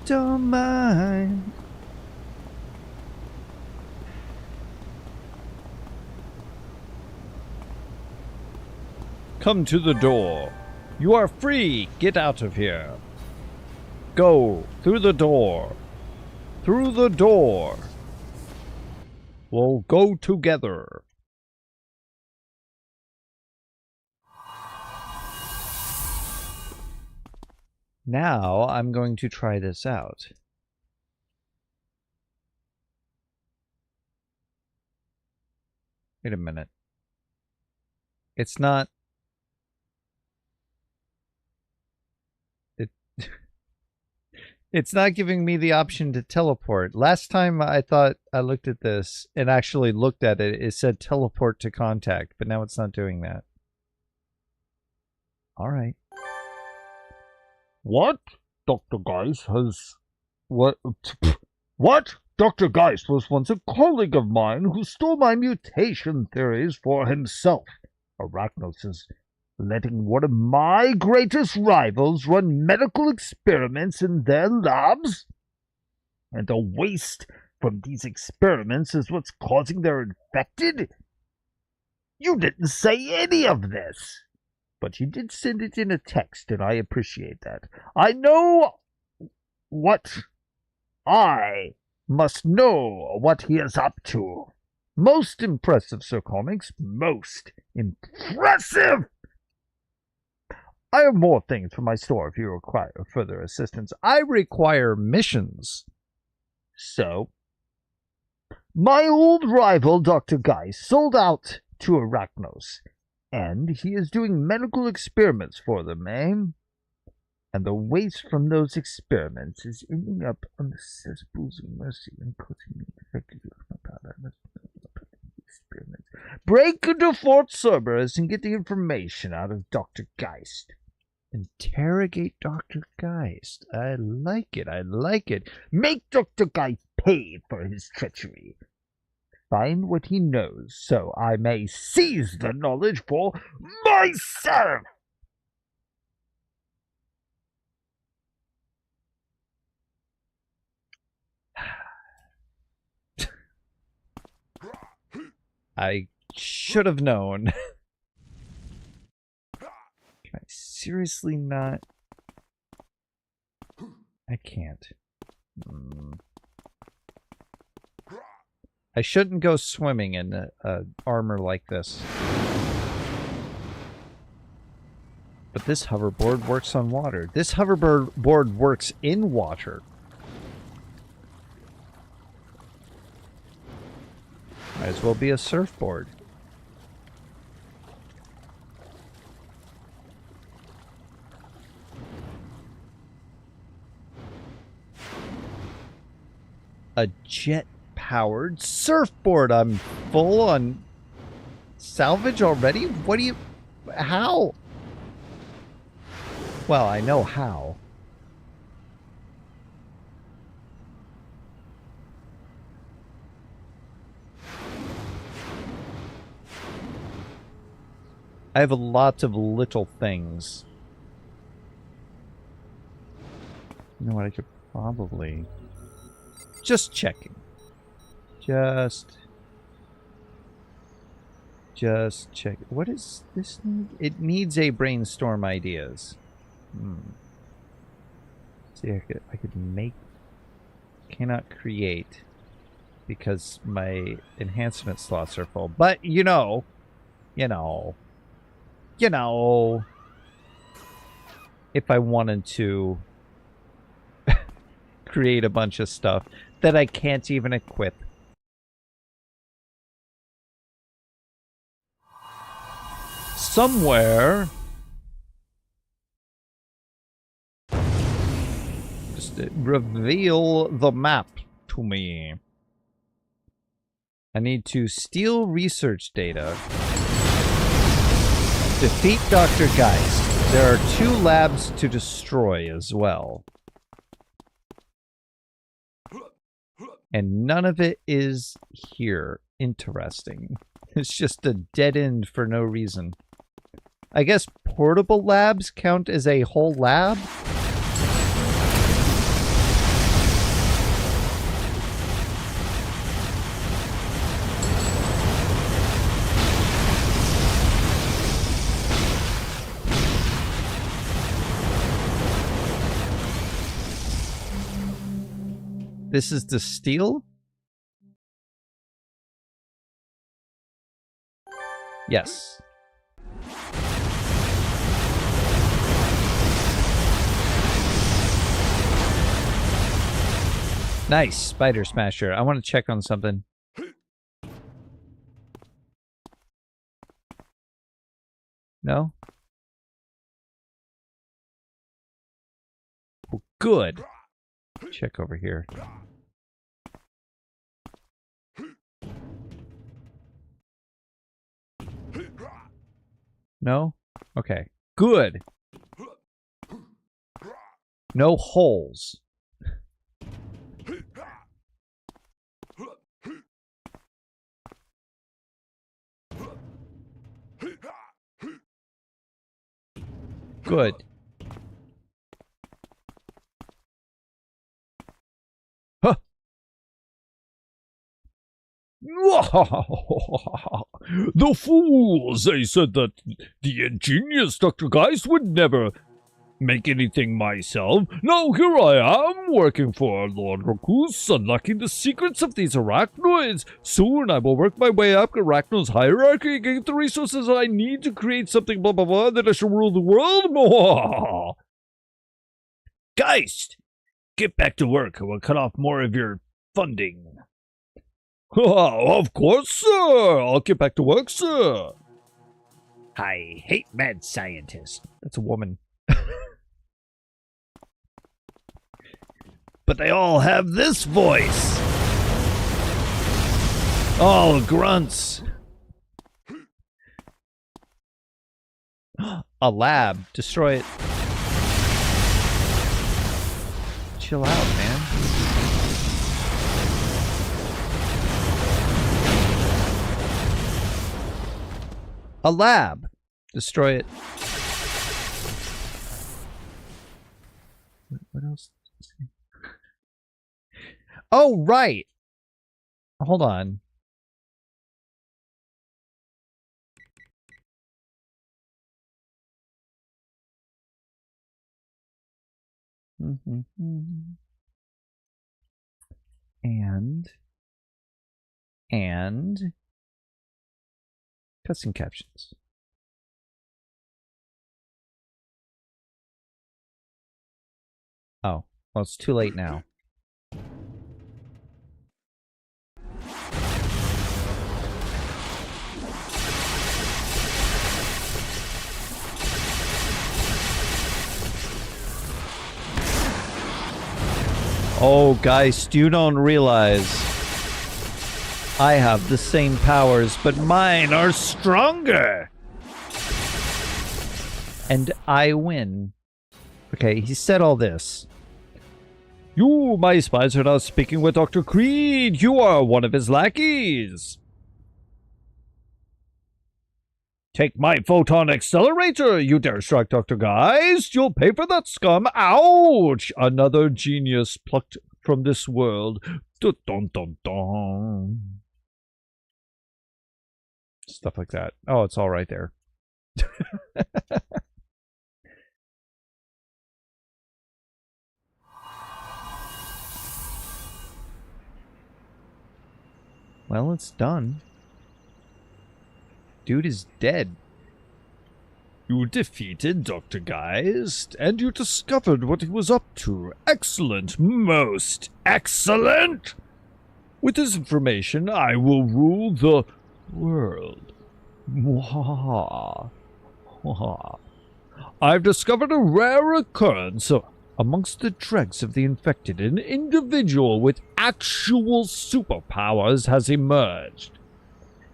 Don't mind. Come to the door. You are free. Get out of here. Go through the door. Through the door. We'll go together. Now I'm going to try this out. Wait a minute. It's not... It's not giving me the option to teleport. Last time I thought I looked at this and actually looked at it, it said teleport to contact, but now it's not doing that. All right.
What? Dr. Geist has... What? What? Dr. Geist was once a colleague of mine who stole my mutation theories for himself. Arachnos is letting one of my greatest rivals run medical experiments in their labs? And the waste from these experiments is what's causing their infected? You didn't say any of this. But you did send it in a text, and I appreciate that. I know what I must know what he is up to. Most impressive, Sir Comics. Most impressive! I have more things from my store if you require further assistance.
I require missions.
So, my old rival, Dr. Geist, sold out to Arachnos, and he is doing medical experiments for them, eh? And the waste from those experiments is ending up on the cesspools of mercy and causing me effectively with my power. Experiments. Break into Fort Cerberus and get the information out of Dr. Geist.
Interrogate Dr. Geist. I like it. I like it.
Make Dr. Geist pay for his treachery. Find what he knows so I may seize the knowledge for myself.
I should have known. Can I seriously not? I can't. I shouldn't go swimming in a armor like this. But this hoverboard works on water. This hoverboard works in water. Might as well be a surfboard. A jet-powered surfboard. I'm full on salvage already? What do you... How? Well, I know how. I have a lot of little things. You know what, I could probably... Just checking. Just check. What is this need? It needs a brainstorm ideas. See, I could make... Cannot create because my enhancement slots are full. But, you know... if I wanted to create a bunch of stuff that I can't even equip. Somewhere. Just reveal the map to me. I need to steal research data. Defeat Dr. Geist. There are 2 labs to destroy as well. And none of it is here. Interesting. It's just a dead end for no reason. I guess portable labs count as a whole lab? This is the steel? Yes. Nice, Spider Smasher. I want to check on something. No? Well, good. Check over here. No? Okay. Good. No holes. Good. Huh.
The fools! They said that the ingenious Dr. Geist would never make anything myself. Now here I am, working for Lord Raccoose, unlocking the secrets of these arachnoids. Soon I will work my way up Arachno's hierarchy and get the resources I need to create something blah blah blah, that I shall rule the world. Geist! Get back to work, or we'll cut off more of your funding. Of course, sir! I'll get back to work, sir!
I hate mad scientists.
That's a woman.
But they all have this voice! All grunts!
A lab. Destroy it. Chill out, man. A lab. Destroy it. What else? Oh, right. Hold on. And custom captions. Oh, well, it's too late now. Oh, guys, you don't realize I have the same powers, but mine are stronger. And I win. Okay, he said all this.
You, my spies, are now speaking with Dr. Creed. You are one of his lackeys. Take my photon accelerator. You dare strike Dr. Geist? You'll pay for that, scum. Ouch! Another genius plucked from this world. Dun, dun, dun, dun.
Stuff like that. Oh, it's all right there. Well, it's done. Dude is dead.
You defeated Dr. Geist, and you discovered what he was up to. Excellent, most excellent! With this information, I will rule the world. I've discovered a rare occurrence amongst the dregs of the infected. An individual with actual superpowers has emerged.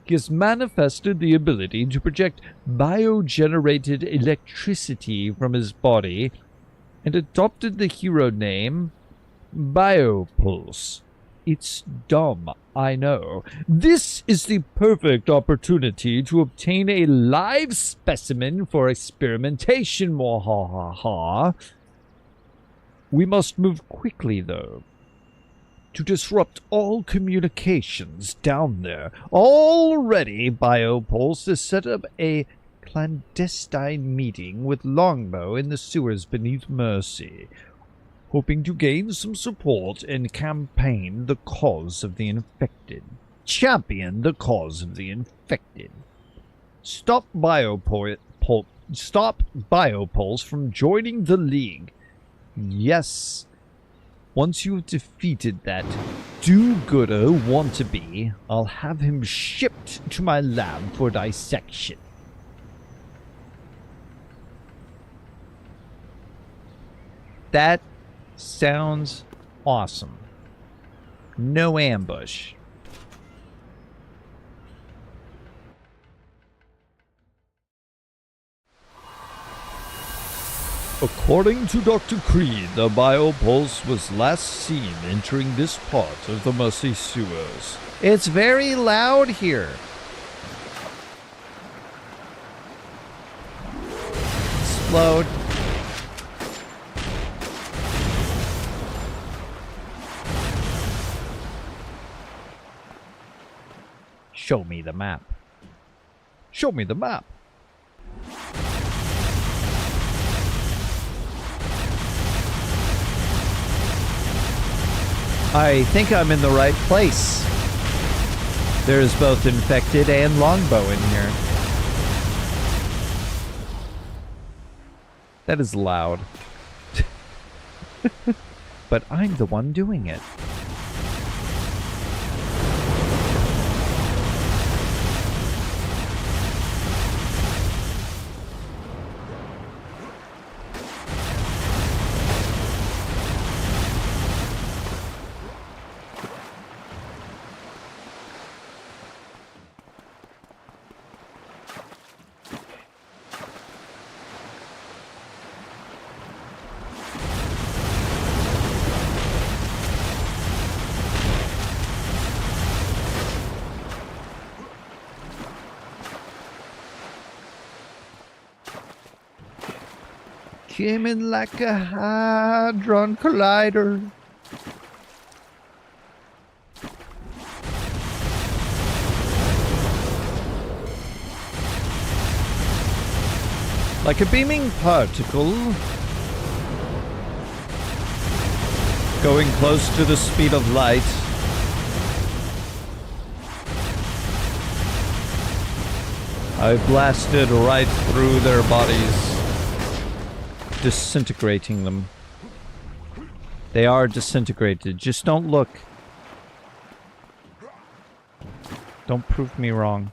He has manifested the ability to project biogenerated electricity from his body and adopted the hero name Biopulse. It's dumb, I know. This is the perfect opportunity to obtain a live specimen for experimentation, mwahaha. We must move quickly, though, to disrupt all communications down there. Already, Biopulse has set up a clandestine meeting with Longbow in the sewers beneath Mercy, hoping to gain some support and campaign the cause of the infected. Champion the cause of the infected. Stop Biopulse from joining the League. Yes,
Once you've defeated that do-gooder want-to-be, I'll have him shipped to my lab for dissection. That sounds awesome. No ambush. According to Dr. Creed, the biopulse was last seen entering this part of the Mercy sewers. It's very loud here. Explode. Show me the map. Show me the map. I think I'm in the right place. There's both infected and longbow in here. That is loud. But I'm the one doing it. Came in like a hadron collider. Like a beaming particle, going close to the speed of light. I blasted right through their bodies, disintegrating them. They are disintegrated. Just don't look. Don't prove me wrong.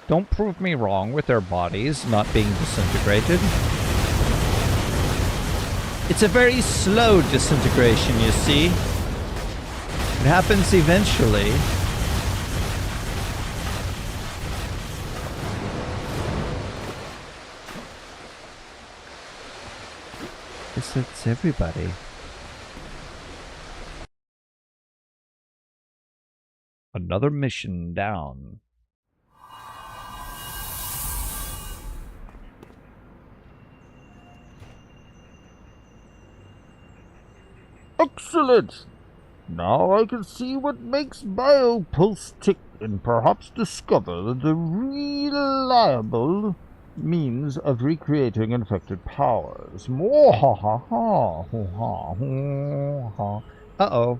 Don't prove me wrong with their bodies not being disintegrated. It's a very slow disintegration, you see. It happens eventually. It's everybody. Another mission down.
Excellent! Now I can see what makes biopulse tick and perhaps discover the reliable means of recreating infected powers.
Uh-oh.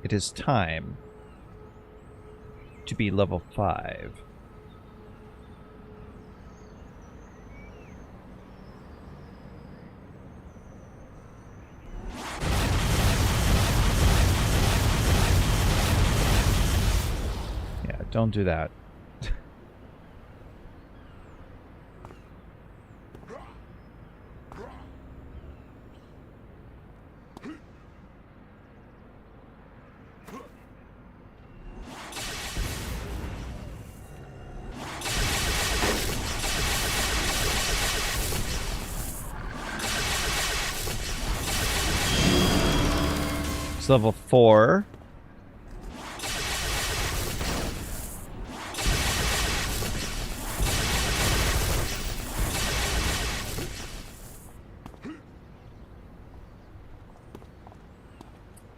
It is time to be level 5. Yeah, don't do that. It's level 4.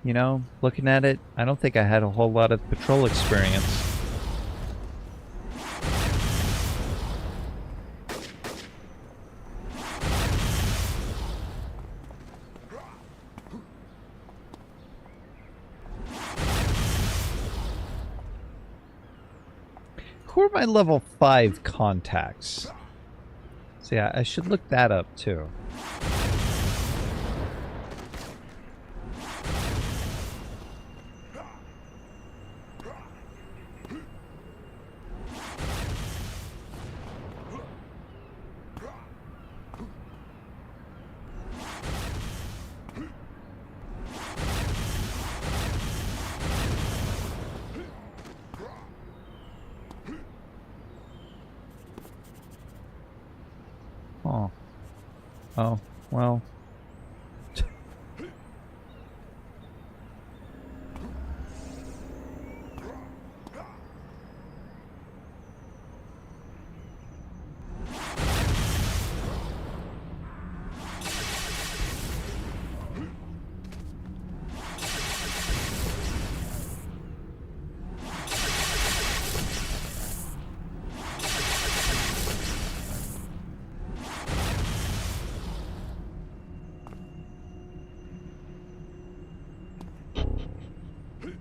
You know, looking at it, I don't think I had a whole lot of patrol experience. Who are my level 5 contacts? So yeah, I should look that up too. Oh. Oh, well.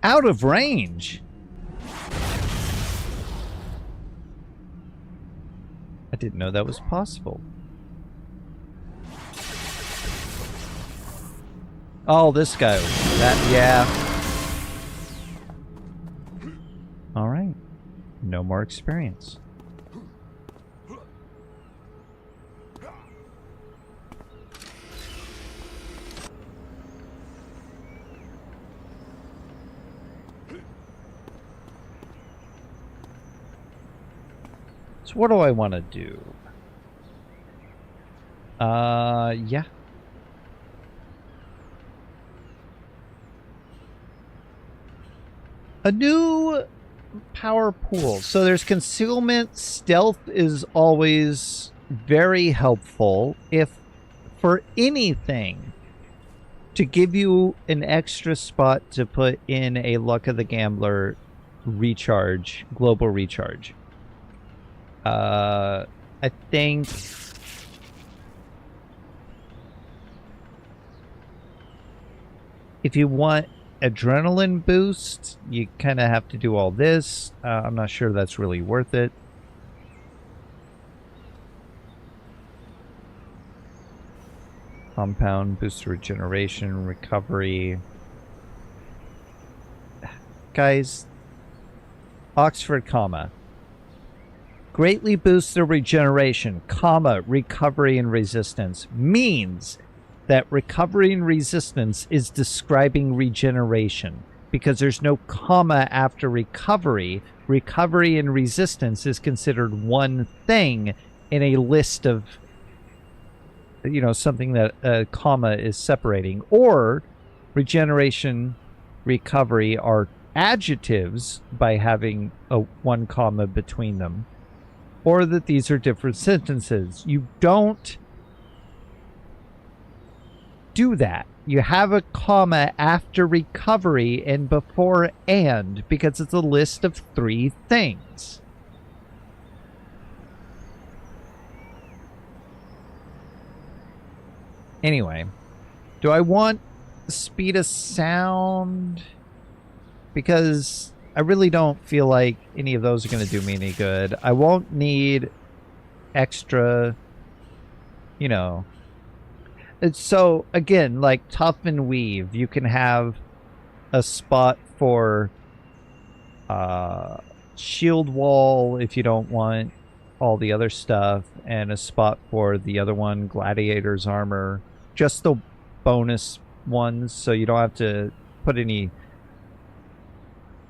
Out of range. I didn't know that was possible. Oh, this guy. That, yeah. All right. No more experience. So what do I want to do? Yeah. A new power pool. So there's concealment. Stealth is always very helpful. If for anything, to give you an extra spot to put in a Luck of the Gambler recharge, global recharge. I think if you want adrenaline boost, you kind of have to do all this. I'm not sure that's really worth it. Compound, boost regeneration, recovery. Guys, Oxford comma. Greatly boosts the regeneration, comma, recovery and resistance means that recovery and resistance is describing regeneration because there's no comma after recovery. Recovery and resistance is considered one thing in a list of, you know, something that a comma is separating. Or regeneration, recovery are adjectives by having a one comma between them. Or that these are different sentences. You don't do that. You have a comma after recovery and before and because it's a list of 3 things. Anyway, do I want speed of sound? Because I really don't feel like any of those are going to do me any good. I won't need extra, you know. So, again, like Tough and Weave, you can have a spot for shield wall if you don't want all the other stuff, and a spot for the other one, Gladiator's Armor. Just the bonus ones, so you don't have to put any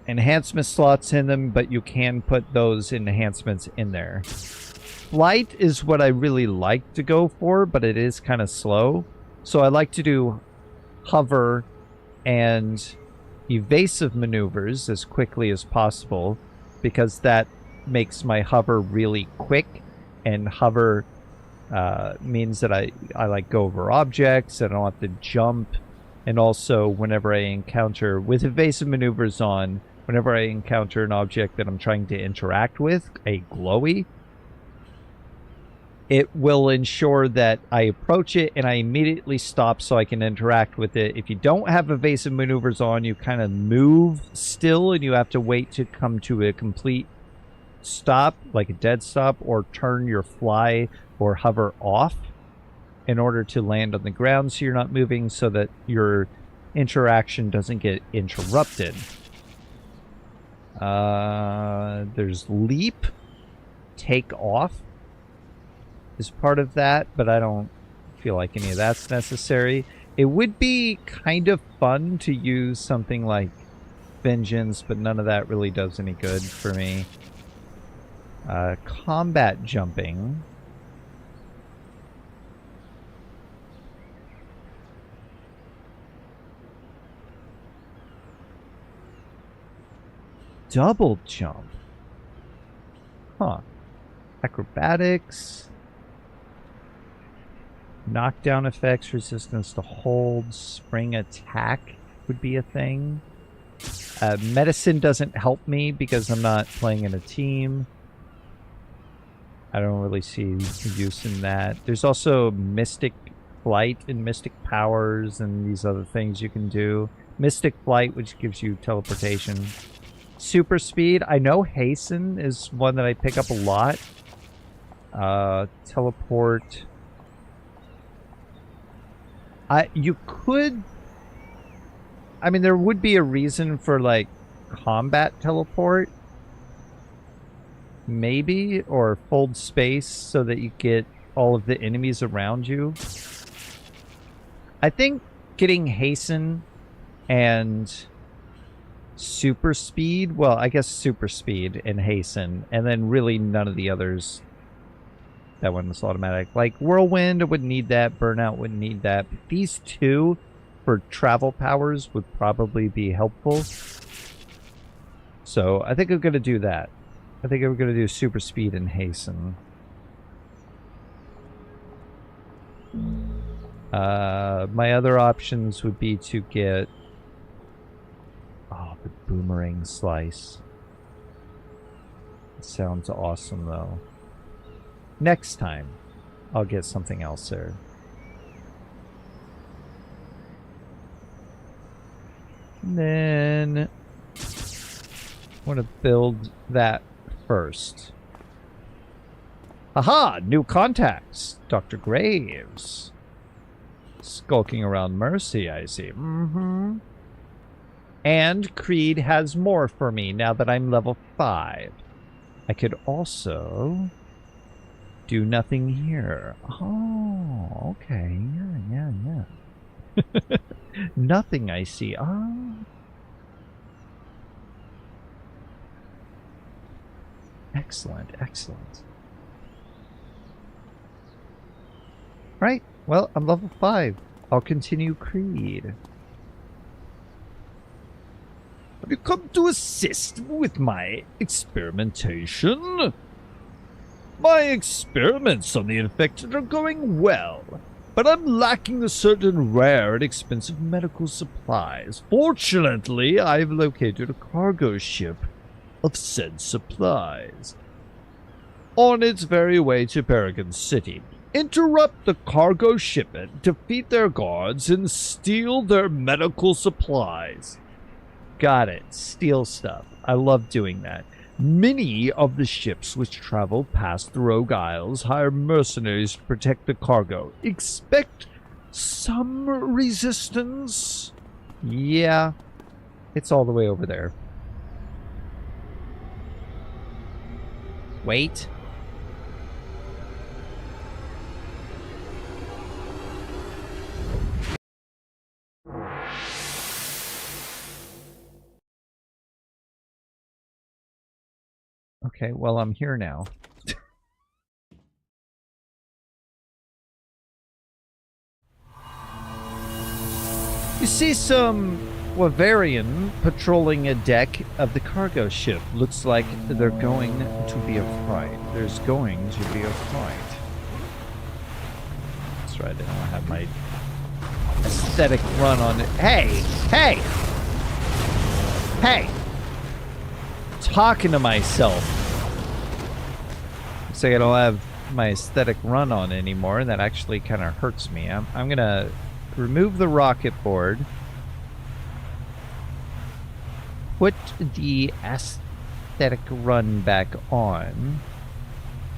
enhancement slots in them, but you can put those enhancements in there. Flight is what I really like to go for, but it is kind of slow. So I like to do hover and evasive maneuvers as quickly as possible because that makes my hover really quick, and hover means that I like go over objects and I don't have to jump. And also whenever I encounter, with evasive maneuvers on, whenever I encounter an object that I'm trying to interact with, a glowy, it will ensure that I approach it and I immediately stop so I can interact with it. If you don't have evasive maneuvers on, you kind of move still and you have to wait to come to a complete stop, like a dead stop, or turn your fly or hover off in order to land on the ground so you're not moving, so that your interaction doesn't get interrupted. There's leap, take off is part of that, but I don't feel like any of that's necessary. It would be kind of fun to use something like vengeance, but none of that really does any good for me. Combat jumping. Double jump. Huh. Acrobatics. Knockdown effects, resistance to hold, spring attack would be a thing. Medicine doesn't help me because I'm not playing in a team. I don't really see use in that. There's also Mystic Flight and Mystic Powers and these other things you can do. Mystic Flight, which gives you teleportation. Super Speed. I know Hasten is one that I pick up a lot. Teleport. You could... I mean, there would be a reason for, like, combat teleport. Maybe. Or fold space so that you get all of the enemies around you. I think getting Hasten and Super Speed... Well, I guess Super Speed and Hasten. And then really none of the others. That one was automatic. Like, Whirlwind wouldn't need that. Burnout wouldn't need that. But these two... for travel powers would probably be helpful. So I think I'm going to do that. I think I'm going to do Super Speed and Hasten. My other options would be to get... Oh, the Boomerang Slice. It sounds awesome, though. Next time, I'll get something else there. And then I want to build that first. Aha! New contacts! Dr. Graves. Skulking around Mercy, I see. Mm-hmm. And Creed has more for me now that I'm level 5. I could also do nothing here. Oh, okay. Yeah. Nothing, I see. Oh. Excellent, excellent. Right. Well, I'm level 5. I'll continue Creed. Have you come to assist with my experimentation? My experiments on the infected are going well, but I'm lacking a certain rare and expensive medical supplies. Fortunately, I've located a cargo ship of said supplies on its very way to Paragon City. Interrupt the cargo shipment, defeat their guards, and steal their medical supplies. Got it. Steal stuff. I love doing that. Many of the ships which travel past the Rogue Isles hire mercenaries to protect the cargo. Expect some resistance? Yeah. It's all the way over there. Wait. Okay, well, I'm here now. You see some Wavarian patrolling a deck of the cargo ship. Looks like they're going to be a fight. There's going to be a fight. That's right, I don't have my aesthetic run on it. Hey! Hey! Hey! Talking to myself. Looks like I don't have my aesthetic run on anymore, and that actually kind of hurts me. I'm gonna remove the rocket board, put the aesthetic run back on,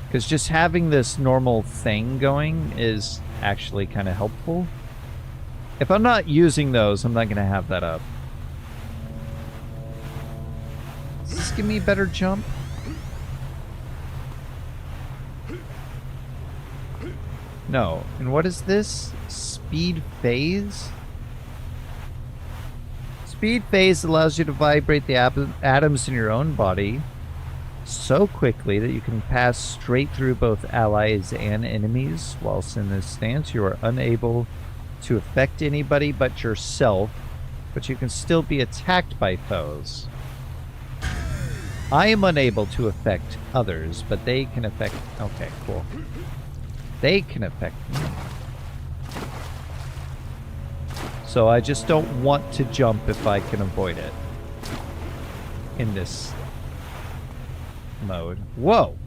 Because just having this normal thing going is actually kind of helpful. If I'm not using those, I'm not going to have that up. Does this give me a better jump? No. And what is this? Speed phase? Speed phase allows you to vibrate the atoms in your own body so quickly that you can pass straight through both allies and enemies. Whilst in this stance, you are unable to affect anybody but yourself, but you can still be attacked by foes. I am unable to affect others, but they can affect... Okay, cool. They can affect me. So I just don't want to jump if I can avoid it in this mode. Whoa!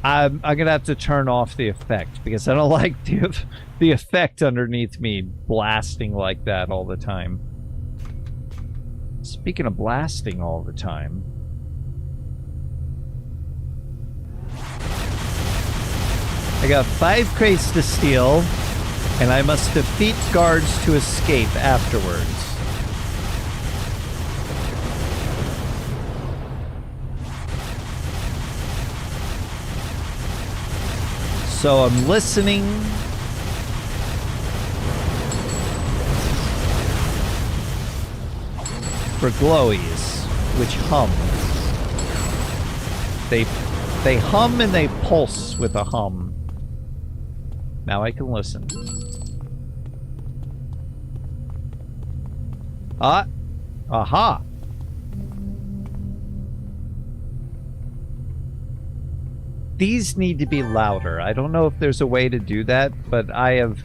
I'm gonna have to turn off the effect because I don't like the effect underneath me blasting like that all the time. Speaking of blasting all the time, I got 5 crates to steal, and I must defeat guards to escape afterwards. So I'm listening. For glowies, which hum. They hum and they pulse with a hum. Now I can listen. Aha! These need to be louder. I don't know if there's a way to do that, but I have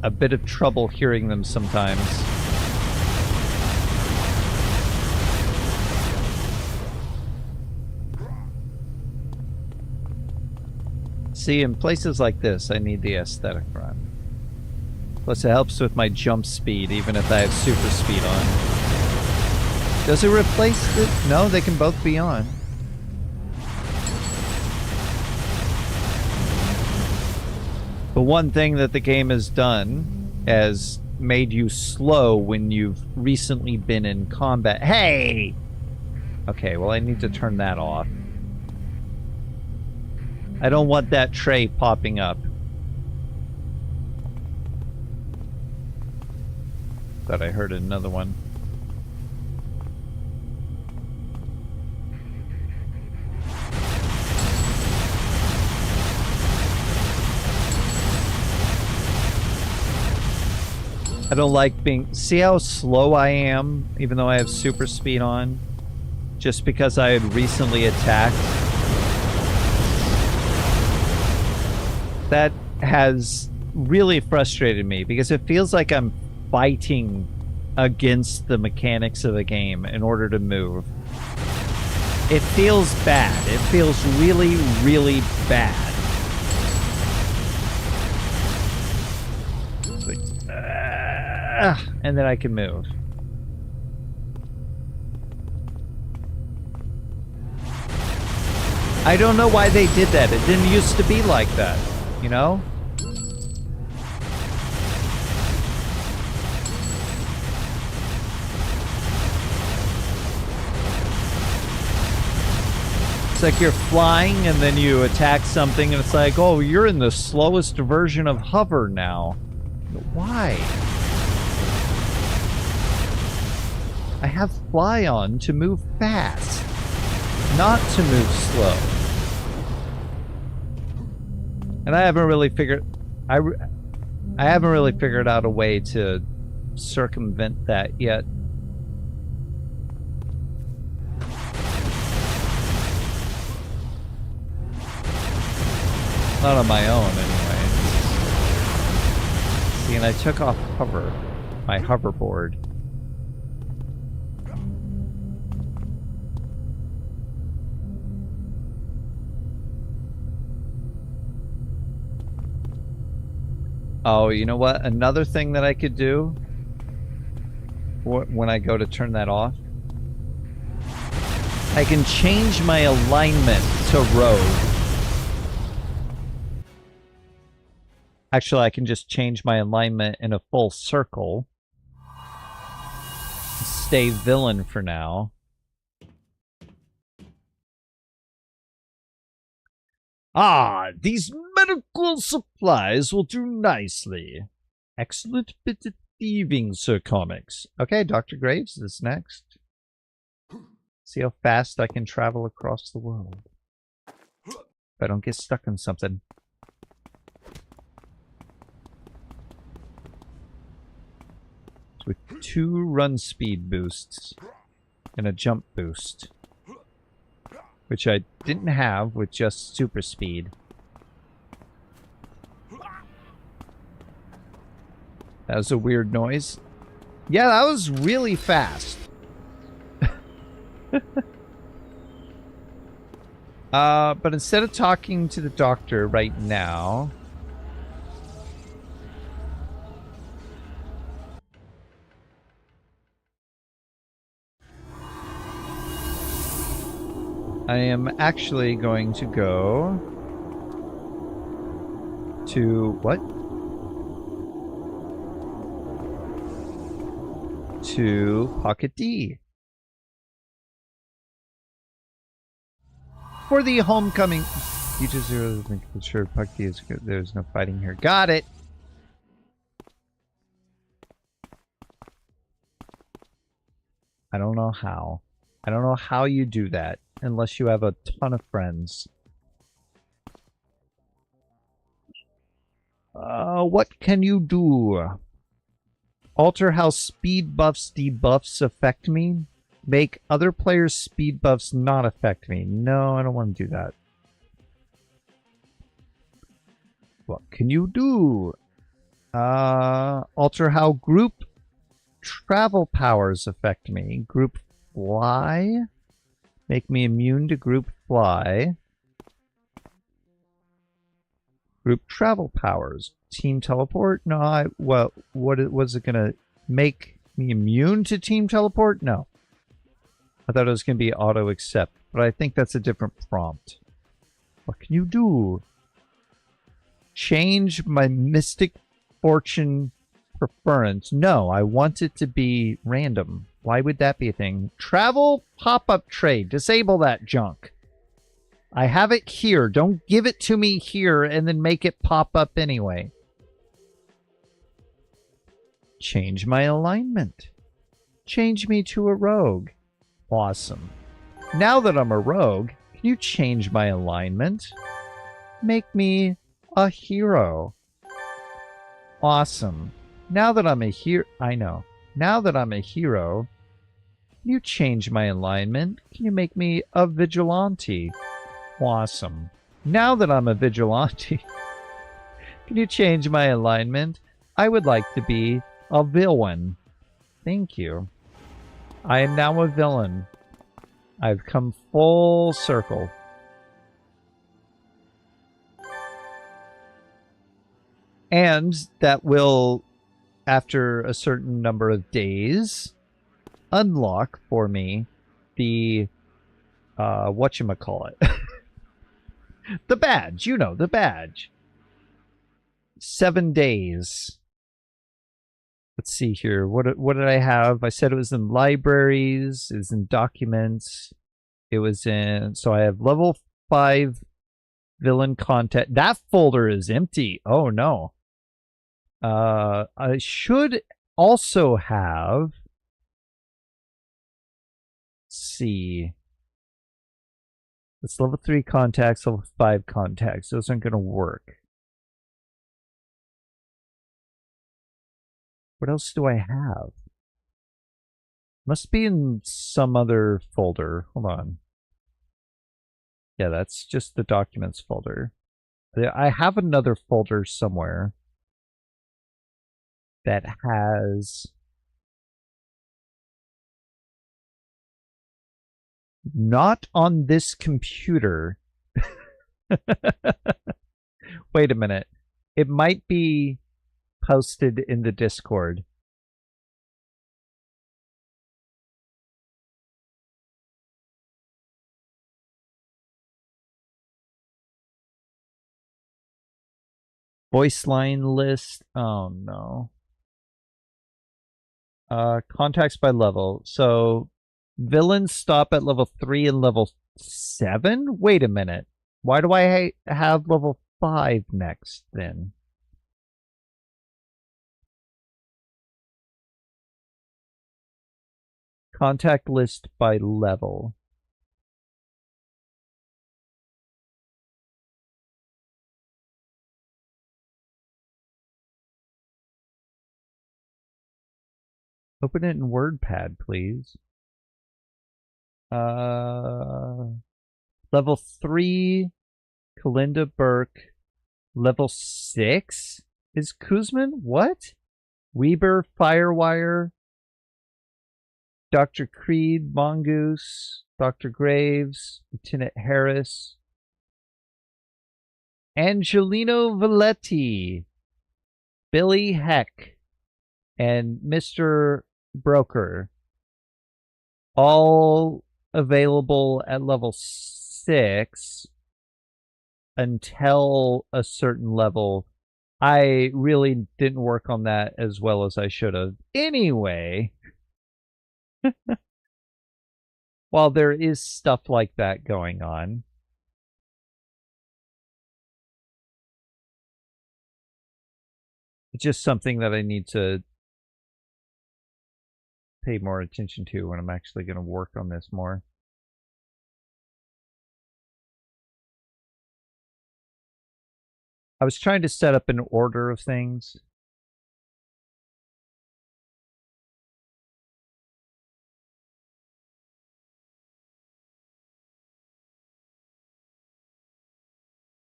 a bit of trouble hearing them sometimes. See, in places like this, I need the aesthetic run. Plus, it helps with my jump speed, even if I have super speed on. Does it replace the... No, they can both be on. But one thing that the game has done has made you slow when you've recently been in combat. Hey! Okay, well, I need to turn that off. I don't want that tray popping up. Thought I heard another one. I don't like being... See how slow I am, even though I have super speed on? Just because I had recently attacked? That has really frustrated me, because it feels like I'm fighting against the mechanics of the game in order to move. It feels bad. It feels really, really bad. And then I can move. I don't know why they did that. It didn't used to be like that, you know? It's like you're flying and then you attack something and it's like, oh, you're in the slowest version of hover now. Why? I have fly on to move fast, not to move slow. And I haven't really figured out a way to circumvent that yet. Not on my own, anyway. See, and I took off my hoverboard. Oh, you know what? Another thing that I could do when I go to turn that off I can change my alignment to rogue. Actually, I can just change my alignment in a full circle. Stay villain for now. Ah, these medical supplies will do nicely. Excellent bit of thieving, Sir Comics. Okay, Dr. Graves is next. See how fast I can travel across the world. If I don't get stuck on something. With 2 run speed boosts and a jump boost, which I didn't have with just super speed. That was a weird noise. Yeah, that was really fast. But instead of talking to the doctor right now, I am actually going to go to what? To Pocket D. For the homecoming. You just make sure Pocket D is good. There's no fighting here. Got it. I don't know how. I don't know how you do that unless you have a ton of friends. What can you do? Alter how speed buffs debuffs affect me. Make other players' speed buffs not affect me. No, I don't want to do that. What can you do? Alter how group travel powers affect me. Group fly. Make me immune to group fly. Group travel powers. Team teleport? No, what was it gonna make me immune to team teleport? No. I thought it was gonna be auto accept, but I think that's a different prompt. What can you do? Change my mystic fortune preference. No, I want it to be random. Why would that be a thing? Travel pop-up trade. Disable that junk. I have it here. Don't give it to me here and then make it pop up anyway. Change my alignment. Change me to a rogue. Awesome. Now that I'm a rogue, can you change my alignment? Make me a hero. Awesome. Now that I'm a hero, I know. Now that I'm a hero, can you change my alignment? Can you make me a vigilante? Awesome. Now that I'm a vigilante, can you change my alignment? I would like to be a villain. Thank you. I am now a villain. I've come full circle. And that will, after a certain number of days, unlock for me the, whatchamacallit. The badge, you know, the badge. 7 days. Let's see here. What did I have? I said it was in libraries, it was in documents, it was in, so I have level 5 villain content. That folder is empty. Oh no. I should also have, let's see. It's level 3 contacts, level 5 contacts. Those aren't going to work. What else do I have? Must be in some other folder. Hold on. Yeah, that's just the documents folder. I have another folder somewhere that has not on this computer. Wait a minute. It might be posted in the Discord. Voice line list. Oh no. Contacts by level. So villains stop at level 3 and level 7? Wait a minute. Why do I have level 5 next then? Contact list by level. Open it in WordPad, please. Level 3, Kalinda Burke. Level 6 is Kuzman? What? Weber, Firewire, Dr. Creed, Mongoose, Dr. Graves, Lieutenant Harris, Angelino Valetti, Billy Heck, and Mr. Broker. All available at level 6 until a certain level. I really didn't work on that as well as I should have. Anyway, while there is stuff like that going on, it's just something that I need to pay more attention to when I'm actually going to work on this more. I was trying to set up an order of things.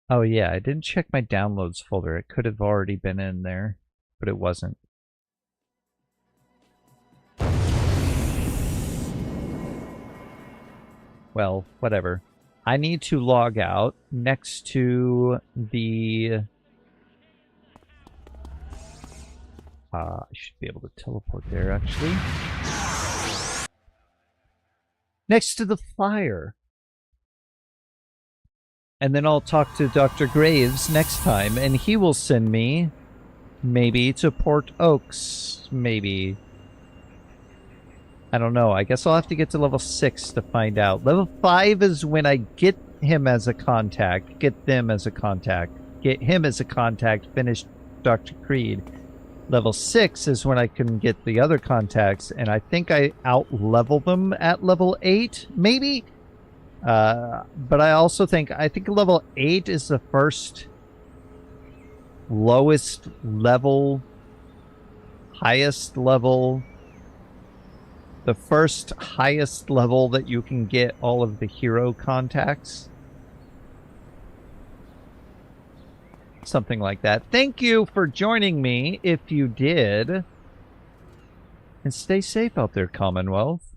Oh yeah, I didn't check my downloads folder. It could have already been in there, but it wasn't. Well, whatever. I need to log out next to the... I should be able to teleport there, actually. Next to the fire. And then I'll talk to Dr. Graves next time, and he will send me, maybe, to Port Oaks, maybe. I don't know. I guess I'll have to get to level 6 to find out. Level 5 is when I get him as a contact, get them as a contact, get him as a contact, finish Dr. Creed. Level 6 is when I can get the other contacts, and I think I out-level them at level 8, maybe? But I also think level 8 is the first lowest level, highest level, the first highest level that you can get all of the hero contacts. Something like that. Thank you for joining me, if you did. And stay safe out there, Commonwealth.